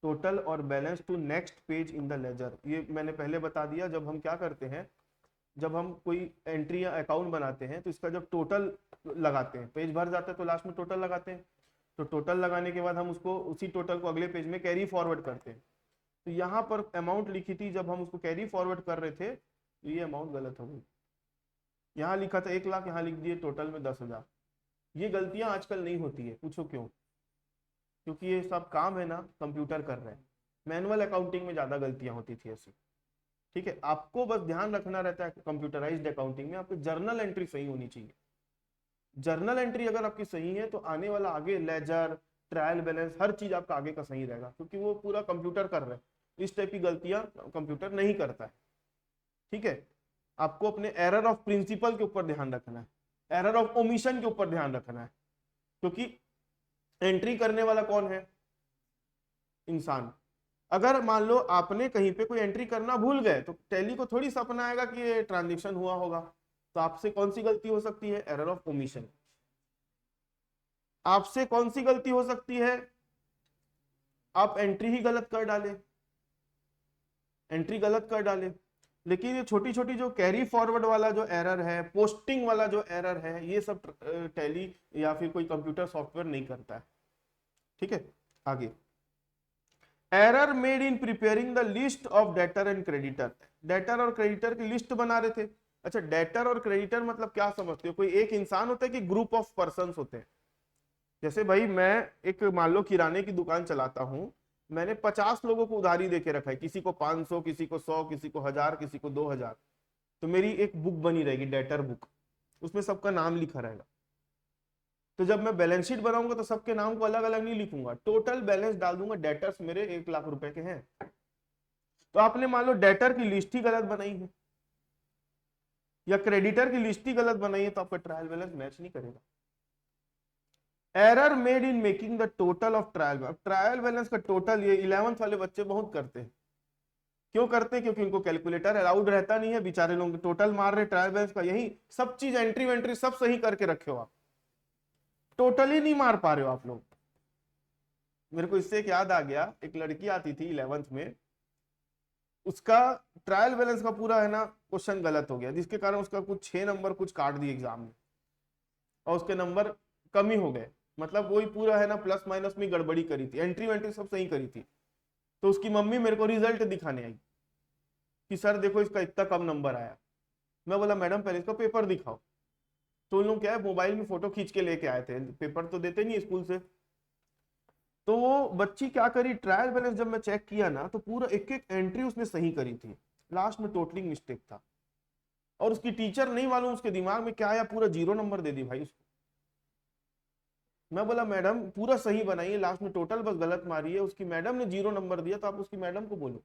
Speaker 1: टोटल और balance to next page in the ledger, ये मैंने पहले बता दिया। जब हम क्या करते हैं, जब हम कोई एंट्री या अकाउंट बनाते हैं तो इसका जब टोटल लगाते हैं, पेज भर जाता है तो लास्ट में टोटल लगाते हैं, तो टोटल लगाने के बाद हम उसको उसी टोटल को अगले पेज में कैरी फॉरवर्ड करते हैं। तो यहाँ पर अमाउंट लिखी थी, जब हम उसको कैरी फॉरवर्ड कर रहे थे तो ये अमाउंट गलत हो गई। यहाँ लिखा था 1 लाख, यहाँ लिख दिए टोटल में 10,000। ये गलतियां आजकल नहीं होती है, पूछो क्यों? क्योंकि ये सब काम है ना कंप्यूटर कर रहे हैं। मैनुअल अकाउंटिंग में ज्यादा गलतियां होती थी ऐसी, ठीक है। आपको बस ध्यान रखना रहता है कंप्यूटराइज्ड अकाउंटिंग में आपकी जर्नल एंट्री सही होनी चाहिए। जर्नल एंट्री अगर आपकी सही है तो आने वाला आगे लेजर ट्रायल बैलेंस हर चीज आपका आगे का सही रहेगा, क्योंकि वो पूरा कंप्यूटर कर रहा है। इस टाइप की गलतियां कंप्यूटर नहीं करता है, ठीक है। आपको अपने एरर ऑफ प्रिंसिपल के ऊपर ध्यान रखना है, एरर ऑफ ओमिशन के ऊपर ध्यान रखना है, क्योंकि एंट्री करने वाला कौन है? इंसान। अगर मान लो आपने कहीं पे कोई एंट्री करना भूल गए तो टैली को थोड़ी सपना आएगा कि ये ट्रांजेक्शन हुआ होगा। तो आपसे कौन सी गलती हो सकती है? Error of omission. आपसे कौन सी गलती हो सकती है? आप एंट्री ही गलत कर डाले, एंट्री गलत कर डाले। लेकिन ये छोटी छोटी जो कैरी फॉरवर्ड वाला जो एरर है, पोस्टिंग वाला जो एरर है, ये सब टैली या फिर कोई कंप्यूटर सॉफ्टवेयर नहीं करता है, ठीक है। आगे, error made in preparing the list of debtor and creditor. Debtor और क्रेडिटर की लिस्ट बना रहे थे। अच्छा, डेटर और क्रेडिटर मतलब क्या समझते हो? कोई एक इंसान होता है कि ग्रुप ऑफ पर्सन होते हैं? जैसे भाई मैं एक मान लो किराने की दुकान चलाता हूं, मैंने 50 लोगों को उधारी देके रखा है, किसी को 500, किसी को 100, किसी को 1000, किसी को 2000। तो मेरी एक बुक बनी रहेगी, डेटर बुक, उसमें सबका नाम लिखा रहेगा। तो जब मैं बैलेंस शीट बनाऊंगा तो सबके नाम को अलग अलग नहीं लिखूंगा, टोटल बैलेंस डाल दूंगा, डेटर्स मेरे 1 लाख रुपए के हैं। तो आपने मान लो डेटर की लिस्ट ही गलत बनाई है या क्रेडिटर की लिस्ट ही गलत बनाई है, तो आपका ट्रायल बैलेंस मैच नहीं करेगा। Error made in making the total of trial balance. Trial balance का टोटल ये 11th वाले बच्चे बहुत करते हैं। क्यों करते हैं? क्योंकि उनको कैलकुलेटर अलाउड रहता नहीं है, बेचारे लोग टोटल मार रहे ट्रायल बैलेंस का, यही सब चीज एंट्री वेंट्री सब सही करके रखे हो आप, टोटल ही नहीं मार पा रहे हो आप लोग। मेरे को इससे एक याद आ गया, एक लड़की आती थी 11th में, उसका ट्रायल बैलेंस का पूरा है ना क्वेश्चन गलत हो गया, जिसके कारण उसका कुछ 6 नंबर कुछ काट दिए एग्जाम में और उसके नंबर कम ही हो गए। मतलब वही पूरा है ना प्लस माइनस में गड़बड़ी करी थी, एंट्री वेंट्री सब सही करी थी। तो उसकी मम्मी मेरे को रिजल्ट दिखाने आई कि सर देखो इसका इतना कम नंबर आया। मैं बोला मैडम पहले इसका पेपर दिखाओ। तो उन लोग क्या है मोबाइल में फोटो खींच के लेके आए थे, पेपर तो देते नहीं स्कूल से। तो वो बच्ची क्या करी, ट्रायल बैलेंस जब मैं चेक किया ना तो पूरा एक एक एंट्री उसने सही करी थी, लास्ट में टोटलिंग मिस्टेक था, और उसकी टीचर नहीं मालूम उसके दिमाग में क्या आया, पूरा 0 नंबर दे दी भाई उसको। मैं बोला मैडम पूरा सही बनाइए, लास्ट में टोटल बस गलत मारी है, उसकी मैडम ने 0 नंबर दिया, तो आप उसकी मैडम को बोलो,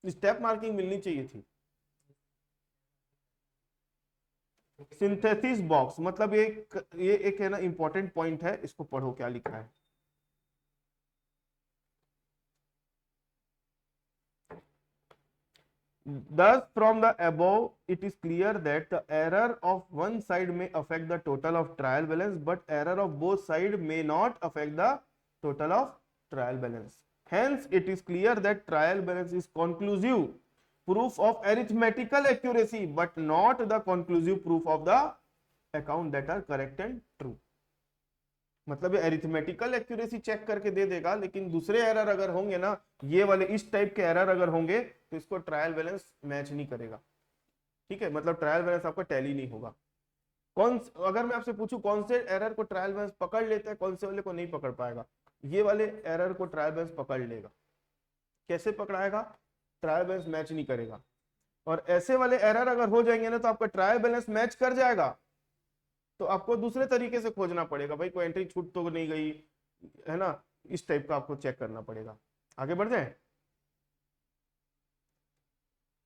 Speaker 1: स्टेप मार्किंग मिलनी चाहिए थी। सिंथेसिस बॉक्स मतलब ये एक है ना इंपॉर्टेंट पॉइंट है, इसको पढ़ो क्या लिखा है। Thus, from the above, it is clear that the error of one side may affect the total of trial balance, but error of both sides may not affect the total of trial balance. Hence, it is clear that trial balance is conclusive proof of arithmetical accuracy, but not the conclusive proof of the account that are correct and true. मतलब ये अरिथमेटिकल एक्यूरेसी चेक करके दे देगा, लेकिन दूसरे एरर अगर होंगे ना, ये वाले इस टाइप के एरर अगर होंगे तो इसको ट्रायल बैलेंस मैच नहीं करेगा। ठीक है, मतलब ट्रायल बैलेंस आपका टैली नहीं होगा। अगर मैं आपसे पूछूं कौन से एरर को ट्रायल बैलेंस पकड़ लेता है, कौन से वाले को नहीं पकड़ पाएगा, ये वाले एरर को ट्रायल बैलेंस पकड़ लेगा। कैसे पकड़ाएगा, ट्रायल बैलेंस मैच नहीं करेगा। और ऐसे वाले एरर अगर हो जाएंगे ना तो आपका ट्रायल बैलेंस मैच कर जाएगा, तो आपको दूसरे तरीके से खोजना पड़ेगा, भाई कोई एंट्री छूट तो नहीं गई है ना, इस टाइप का आपको चेक करना पड़ेगा। आगे बढ़ जाए।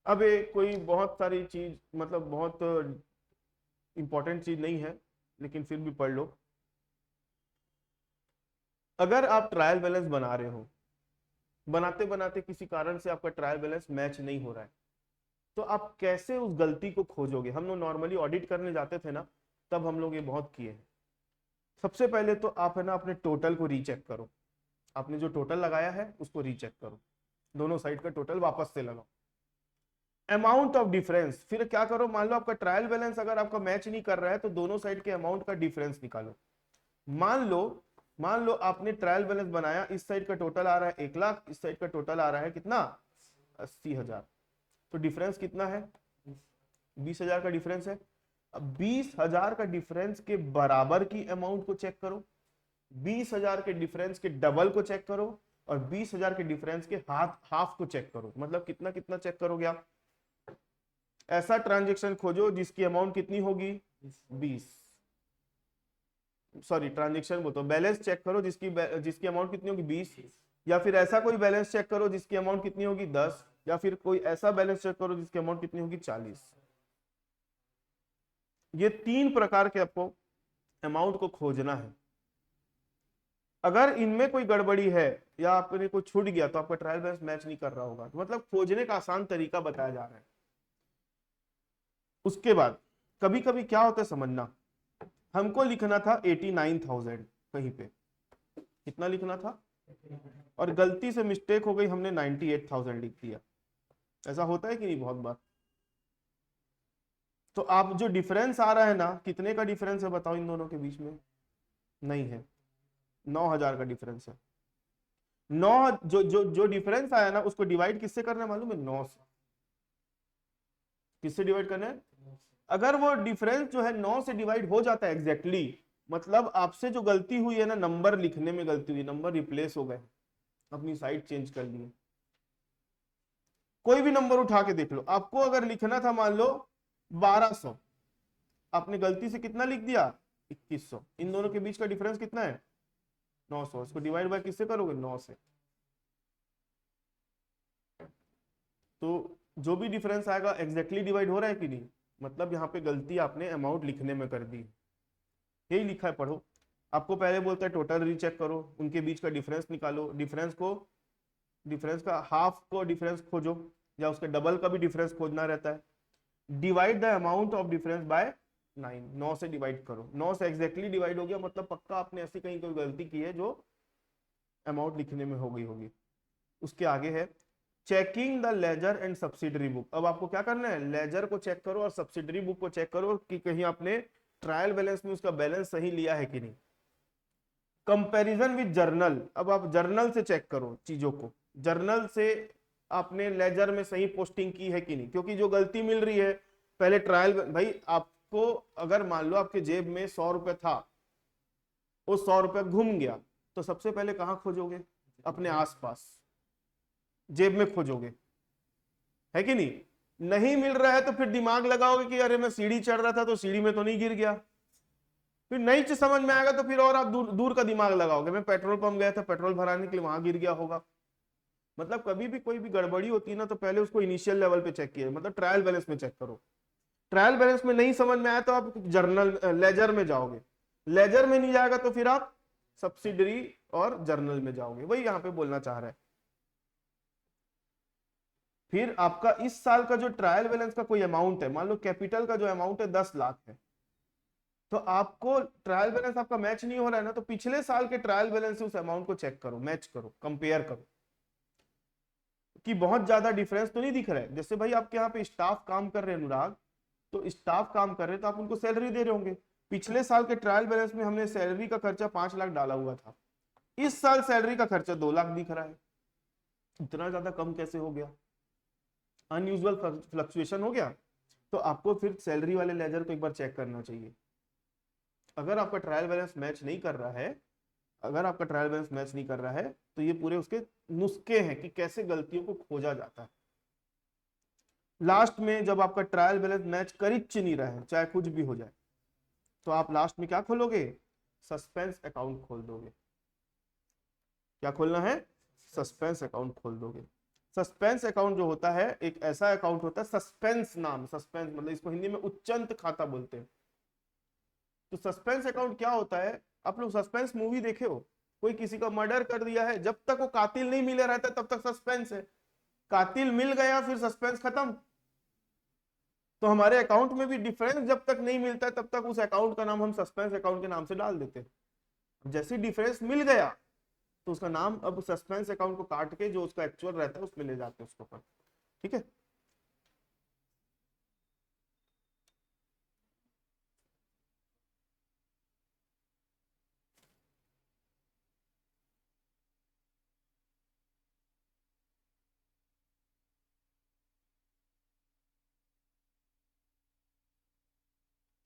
Speaker 1: अब कोई बहुत सारी चीज, मतलब बहुत इंपॉर्टेंट चीज नहीं है, लेकिन फिर भी पढ़ लो। अगर आप ट्रायल बैलेंस बना रहे हो, बनाते बनाते किसी कारण से आपका ट्रायल बैलेंस मैच नहीं हो रहा है, तो आप कैसे उस गलती को खोजोगे। हम लोग नॉर्मली ऑडिट करने जाते थे ना, तब हम लोग ये बहुत किए हैं। सबसे पहले तो आप है ना अपने टोटल को रीचेक करो, आपने जो टोटल लगाया है उसको रीचेक करो, दोनों साइड का टोटल वापस से लगाओ। अमाउंट ऑफ डिफरेंस, फिर क्या करो, मान लो आपका ट्रायल बैलेंस अगर आपका मैच नहीं कर रहा है तो दोनों साइड के अमाउंट का डिफरेंस निकालो। मान लो आपने ट्रायल बैलेंस बनाया, इस साइड का टोटल आ रहा है 1 लाख, इस साइड का टोटल आ रहा है कितना, 80,000, तो डिफरेंस कितना है, 20,000 का डिफरेंस है। अब 20,000 का डिफरेंस के बराबर की अमाउंट को चेक करो, 20,000 के डिफरेंस के डबल को चेक करो, और 20,000 के डिफरेंस के हाफ को चेक करो। मतलब कितना कितना चेक करोगे आप, ऐसा ट्रांजेक्शन खोजो जिसकी अमाउंट कितनी होगी 20, सॉरी ट्रांजेक्शन बोलते हो, बैलेंस चेक करो जिसकी अमाउंट कितनी होगी 20, या फिर ऐसा कोई बैलेंस चेक करो जिसकी अमाउंट कितनी होगी 10, या फिर कोई ऐसा बैलेंस चेक करो जिसकी अमाउंट कितनी होगी 40। ये 3 प्रकार के आपको अमाउंट को खोजना है। अगर इनमें कोई गड़बड़ी है या आपने कोई छूट गया तो आपका ट्रायल बैलेंस मैच नहीं कर रहा होगा, तो मतलब खोजने का आसान तरीका बताया जा रहा है। उसके बाद कभी कभी क्या होता है समझना, हमको लिखना था 89,000 कहीं पे, कितना लिखना था, और गलती से मिस्टेक हो गई, हमने 98,000 लिख दिया। ऐसा होता है कि नहीं बहुत बार। तो आप जो डिफरेंस आ रहा है ना, कितने का डिफरेंस है बताओ इन दोनों के बीच में, नहीं है, 9,000 का डिफरेंस है। 9 जो डिफरेंस आया ना उसको डिवाइड किससे करना है मालूम है, 9 से। किससे डिवाइड करना है, अगर वो डिफरेंस जो है 9 से डिवाइड हो जाता है एग्जैक्टली, मतलब आपसे जो गलती हुई है ना, नंबर लिखने में गलती हुई, नंबर रिप्लेस हो गए, अपनी साइड चेंज कर लिए। कोई भी नंबर उठा के देख लो, आपको अगर लिखना था मान लो 1200, आपने गलती से कितना लिख दिया 2100, इन दोनों के बीच का डिफरेंस कितना है 900, इसको डिवाइड बाय किससे करोगे 9 से। तो जो भी डिफरेंस आएगा एग्जैक्टली डिवाइड हो रहा है कि नहीं, मतलब यहाँ पे गलती आपने अमाउंट लिखने में कर दी, यही लिखा है पढ़ो। आपको पहले बोलता है टोटल रीचेक करो, उनके बीच का डिफरेंस निकालो, डिफरेंस का हाफ को डिफरेंस खोजो, या उसके डबल का भी डिफरेंस खोजना रहता है। Divide the amount of difference bye 9, 9 से डिवाइड करो, 9 से एग्जैक्टली डिवाइड हो गया, मतलब पक्का आपने ऐसी कहीं कोई गलती की है जो अमाउंट लिखने में हो गई होगी। उसके आगे है checking the ledger and subsidiary book. अब आपको क्या करना है, लेजर को चेक करो और सब्सिडरी बुक को चेक करो कि कहीं आपने ट्रायल बैलेंस में उसका बैलेंस सही लिया है कि नहीं। कंपैरिजन विद जर्नल, अब आप जर्नल से चेक करो चीजों को, जर्नल से आपने लेजर में सही पोस्टिंग की है कि नहीं, क्योंकि जो गलती मिल रही है पहले ट्रायल, भाई आपको अगर मान लो आपके जेब में 100 रुपए था, वो 100 रुपए घूम गया, तो सबसे पहले कहाँ खोजोगे? अपने आसपास, जेब में खोजोगे, है कि नहीं? नहीं मिल रहा है तो फिर दिमाग लगाओगे कि अरे मैं सीढ़ी चढ़ रहा था तो सीढ़ी में तो नहीं गिर गया। फिर नहीं समझ में आएगा तो फिर और आप दूर दूर का दिमाग लगाओगे, मैं पेट्रोल पंप गया था पेट्रोल भराने के लिए, वहां गिर गया होगा। मतलब कभी भी कोई भी गड़बड़ी होती है ना, तो पहले उसको इनिशियल लेवल पे चेक किया, मतलब ट्रायल बैलेंस में चेक करो। ट्रायल बैलेंस में नहीं समझ में आया तो आप जर्नल लेजर में जाओगे, लेजर में नहीं जाएगा तो फिर आप सब्सिडरी और जर्नल में जाओगे, वही यहां पे बोलना चाह रहा है। फिर आपका इस साल का जो ट्रायल बैलेंस का कोई अमाउंट है, मान लो कैपिटल का जो अमाउंट है 10 लाख है, तो आपको ट्रायल बैलेंस आपका मैच नहीं हो रहा है ना, तो पिछले साल के ट्रायल बैलेंस से उस अमाउंट को चेक करो, मैच करो, कंपेयर करो कि बहुत ज्यादा डिफरेंस तो नहीं दिख रहा है। जैसे भाई आपके यहाँ पे स्टाफ काम कर रहे हैं अनुराग, तो स्टाफ काम कर रहे हैं तो आप उनको सैलरी दे रहे होंगे। पिछले साल के ट्रायल बैलेंस में हमने सैलरी का खर्चा 5 लाख डाला हुआ था, इस साल सैलरी का खर्चा 2 लाख दिख रहा है। इतना ज्यादा कम कैसे हो गया? अनयूजुअल फ्लक्चुएशन हो गया। तो आपको फिर सैलरी वाले लेजर को एक बार चेक करना चाहिए। अगर आपका ट्रायल बैलेंस मैच नहीं कर रहा है, अगर आपका ट्रायल बैलेंस मैच नहीं कर रहा है, तो ये पूरे उसके नुस्खे हैं कि कैसे गलतियों को खोजा जाता है। लास्ट में जब आपका ट्रायल बैलेंस मैच कर ही नहीं रहा है, चाहे कुछ भी हो जाए, तो आप लास्ट में क्या खोलोगे? सस्पेंस अकाउंट खोल दोगे। क्या खोलना है? सस्पेंस अकाउंट खोल दोगे। सस्पेंस अकाउंट जो होता है, एक ऐसा अकाउंट होता है, सस्पेंस नाम, सस्पेंस मतलब इसको हिंदी में उच्चंत खाता बोलते हैं। तो सस्पेंस अकाउंट क्या होता है? आप लोग सस्पेंस मूवी देखे हो? कोई किसी का मर्डर कर दिया है, जब तक वो कातिल नहीं मिले रहता तब तक सस्पेंस है, कातिल मिल गया फिर सस्पेंस खत्म। तो हमारे अकाउंट में भी डिफरेंस जब तक नहीं मिलता है तब तक उस अकाउंट का नाम हम सस्पेंस अकाउंट के नाम से डाल देते हैं। जैसे डिफरेंस मिल गया तो उसका नाम अब सस्पेंस अकाउंट को काट के जो उसका एक्चुअल रहता है उसमें ले जाते हैं उसको पर। ठीक है,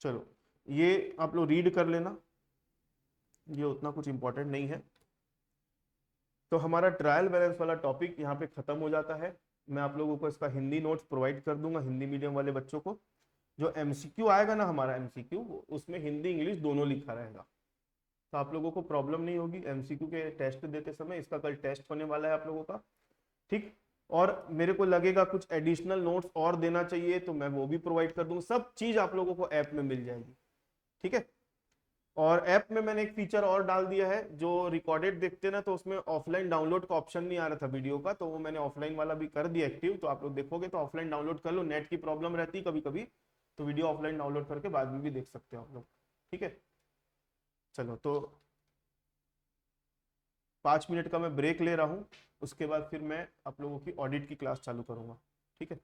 Speaker 1: चलो ये आप लोग रीड कर लेना, ये उतना कुछ इंपॉर्टेंट नहीं है। तो हमारा ट्रायल बैलेंस वाला टॉपिक यहाँ पे खत्म हो जाता है। मैं आप लोगों को इसका हिंदी नोट्स प्रोवाइड कर दूंगा, हिंदी मीडियम वाले बच्चों को। जो एमसीक्यू आएगा ना हमारा एमसीक्यू, उसमें हिंदी इंग्लिश दोनों लिखा रहेगा, तो आप लोगों को प्रॉब्लम नहीं होगी एमसीक्यू के टेस्ट देते समय। इसका कल टेस्ट होने वाला है आप लोगों का, ठीक। और मेरे को लगेगा कुछ एडिशनल नोट्स और देना चाहिए तो मैं वो भी प्रोवाइड कर दूंगा, सब चीज आप लोगों को ऐप में मिल जाएगी, ठीक है। और ऐप में मैंने एक फीचर और डाल दिया है, जो रिकॉर्डेड देखते ना तो उसमें ऑफलाइन डाउनलोड का ऑप्शन नहीं आ रहा था वीडियो का, तो वो मैंने ऑफलाइन वाला भी कर दिया एक्टिव। तो आप लोग देखोगे तो ऑफलाइन डाउनलोड कर लो, नेट की प्रॉब्लम रहती है कभी कभी, तो वीडियो ऑफलाइन डाउनलोड करके बाद में भी देख सकते हो आप लोग, ठीक है। चलो तो 5 मिनट का मैं ब्रेक ले रहा हूँ, उसके बाद फिर मैं आप लोगों की ऑडिट की क्लास चालू करूंगा, ठीक है।